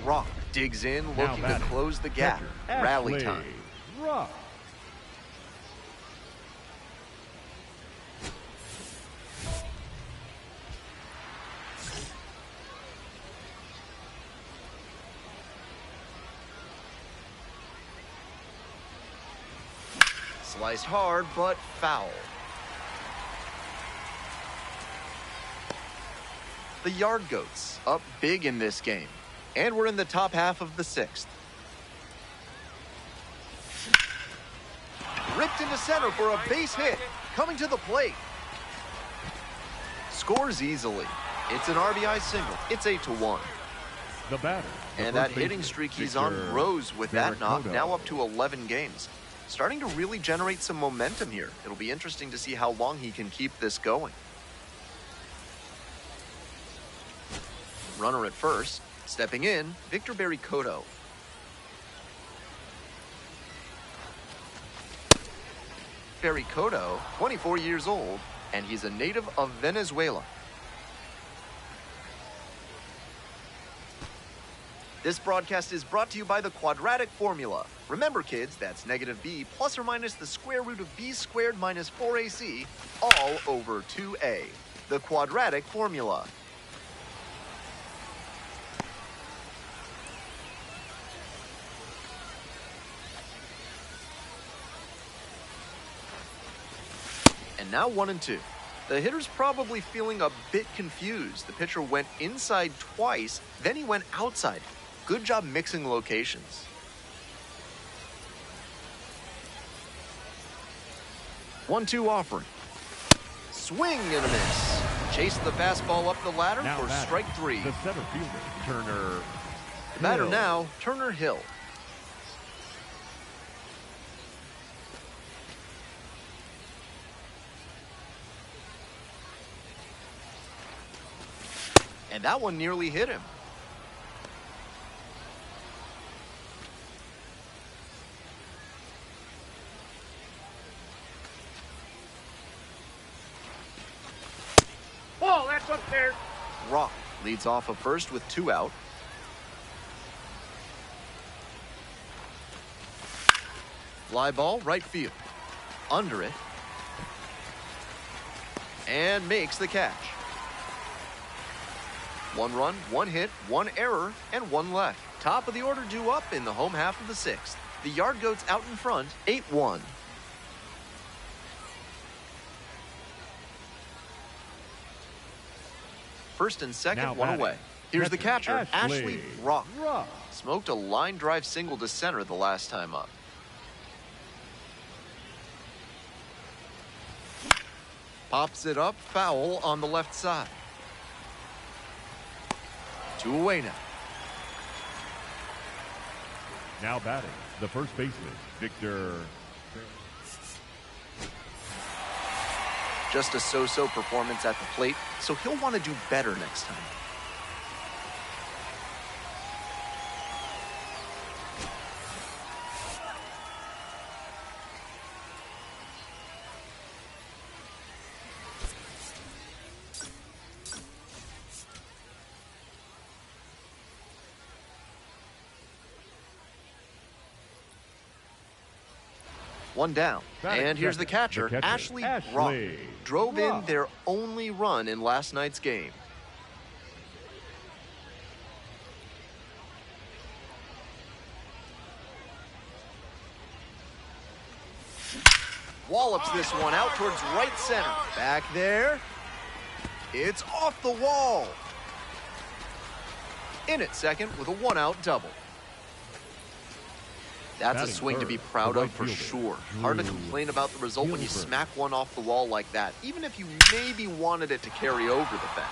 Rock digs in, looking to close the gap. Rally time. Rock. Sliced hard, but foul. The Yard Goats up big in this game. And we're in the top half of the sixth. Ripped into center for a base hit. Coming to the plate. Scores easily. It's an RBI single. It's 8-1. The batter. And that hitting streak he's on rose with that knock, now up to 11 games. Starting to really generate some momentum here. It'll be interesting to see how long he can keep this going. Runner at first. Stepping in, Victor Barry Cotto. Barricoto, 24 years old, and he's a native of Venezuela. This broadcast is brought to you by the quadratic formula. Remember, kids, that's negative b plus or minus the square root of b squared minus 4ac all over 2a. The quadratic formula. And now 1 and 2. The hitter's probably feeling a bit confused. The pitcher went inside twice, then he went outside. Good job mixing locations. 1-2 offering. Swing and a miss. Chase the fastball up the ladder Now for batting, strike 3. The center fielder, Turner. The batter Hill. now, Turner Hill. And that one nearly hit him. Ball, that's up there. Rock leads off of first with 2 out. Fly ball, right field. Under it. And makes the catch. 1 run, 1 hit, 1 error, and 1 left. Top of the order due up in the home half of the 6th. The Yard Goats out in front, 8-1. First and second, Now 1 batting. away. Here's the catcher, Ashley Rock. Rock. Smoked a line drive single to center the last time up. Pops it up, foul on the left side. 2 away now. Now batting, the first baseman, Victor. Just a so-so performance at the plate, so he'll want to do better next time. One down. Batting And here's the catcher, the catcher, Ashley Ashley Rock. Drove in Rock. their only run in last night's game. Wallops this one out towards right center. Back there. It's off the wall. In at second with a 1-out double. That's a Batting swing to be third, proud the of right for fielder, sure. Hard to complain about the result when you Gilbert. smack one off the wall like that, even if you maybe wanted it to carry over the fence.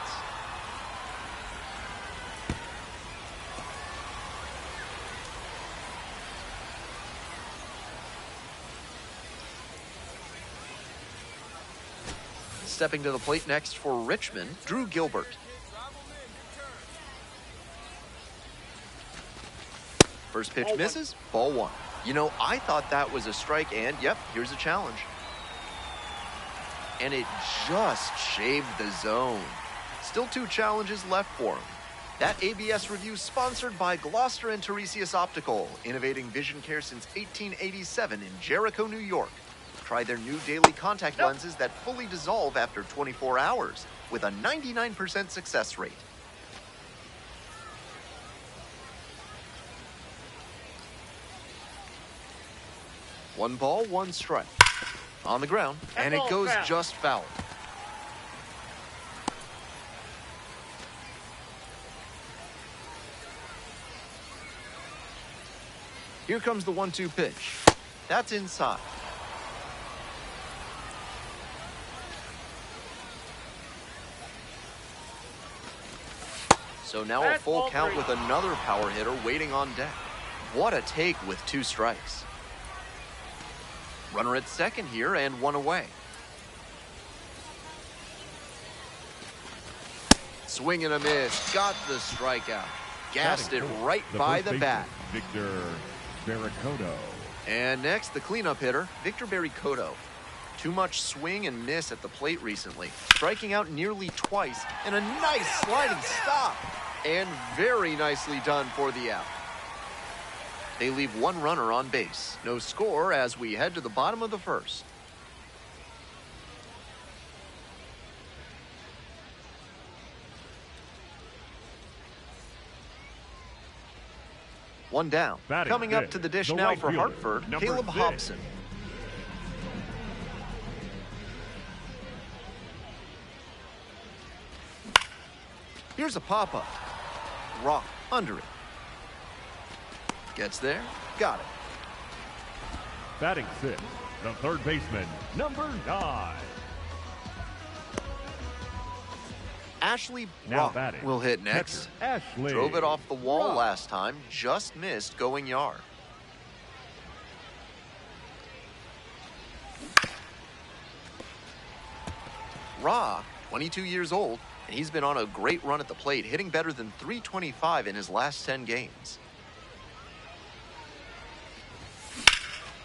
Stepping to the plate next for Richmond, Drew Gilbert. First pitch misses, ball 1. You know, I thought that was a strike, and yep, here's a challenge. And it just shaved the zone. Still 2 challenges left for him. That ABS review sponsored by Gloucester and Tiresias Optical, innovating vision care since 1887 in Jericho, New York. Try their new daily contact lenses that fully dissolve after 24 hours with a 99% success rate. One ball, 1 strike. On the ground, and it goes just foul. Here comes the 1-2 pitch. That's inside. So now a full count with another power hitter waiting on deck. What a take with 2 strikes. Runner at second here and 1 away. Swing and a miss. Got the strikeout. Gassed it right by the bat. Victor Barricoto. And next, the cleanup hitter, Victor Barricoto. Too much swing and miss at the plate recently, striking out nearly twice, and a nice sliding stop. And very nicely done for the out. They leave one runner on base. No score as we head to the bottom of the first. One down. Batting Coming up to the dish now for Hartford, Caleb Hobson. Here's a pop-up. Rock under it. Gets there. Got it. Batting sixth, the third baseman, number 9. Ashley Now Rock batting. will hit next. Catcher, Ashley Drove it off the wall Rock. last time. Just missed going yard. Rock, 22 years old, and he's been on a great run at the plate, hitting better than .325 in his last 10 games.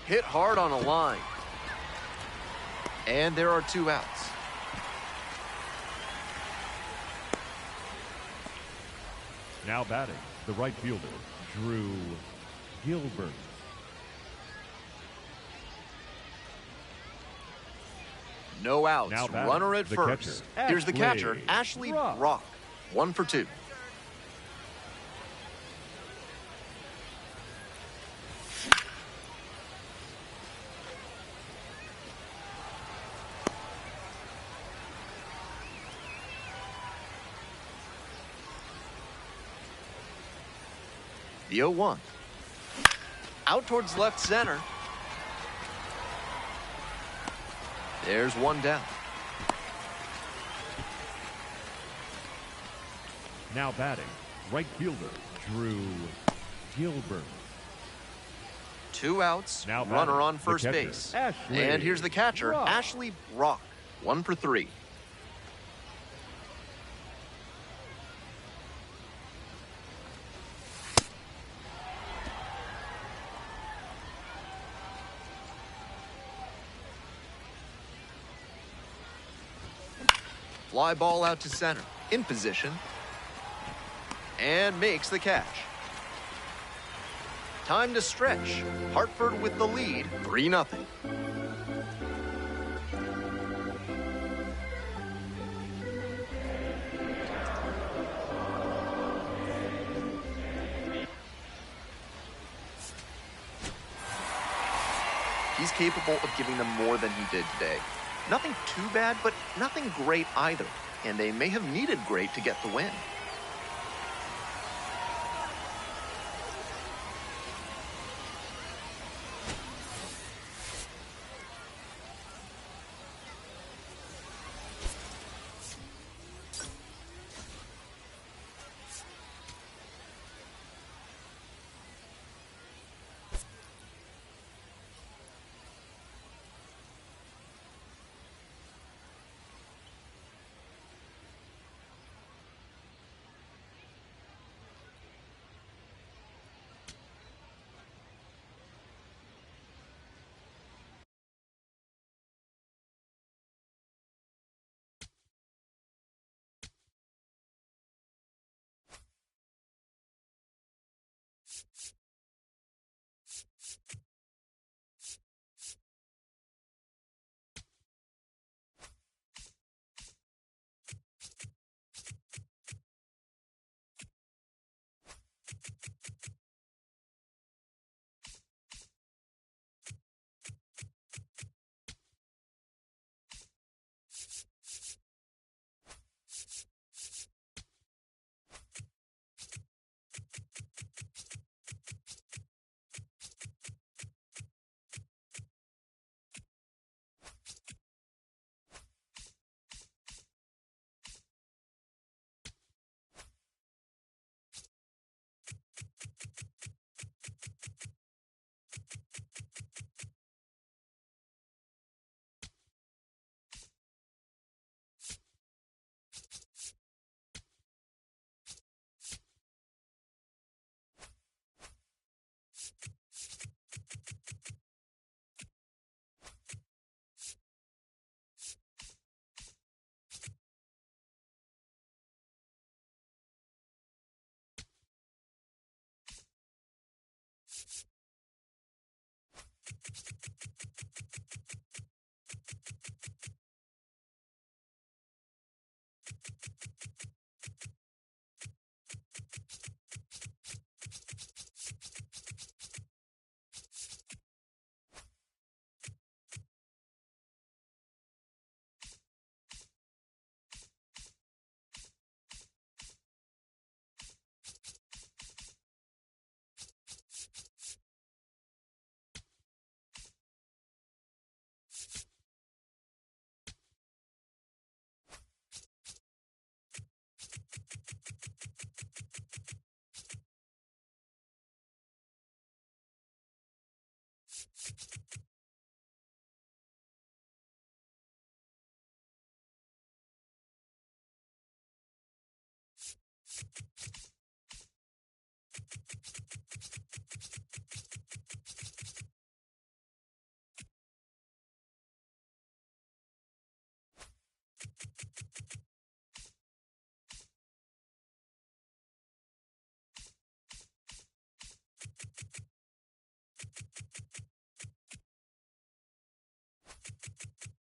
Hit hard on a line. And there are 2 outs. Now batting, the right fielder, Drew Gilbert. No outs. Now batting, Runner at the first. catcher, Here's the catcher, Ashley Ashley Rock. Rock. 1 for 2. The 0-1. Out towards left center. There's one down. Now batting, right fielder, Drew Gilbert. 2 outs. Now Runner batting, on the first catcher, base. Ashley And here's the catcher, Rock. Ashley Rock. 1 for 3. Fly ball out to center. In position. And makes the catch. Time to stretch. Hartford with the lead, 3-0. He's capable of giving them more than he did today. Nothing too bad, but nothing great either. And they may have needed great to get the win. you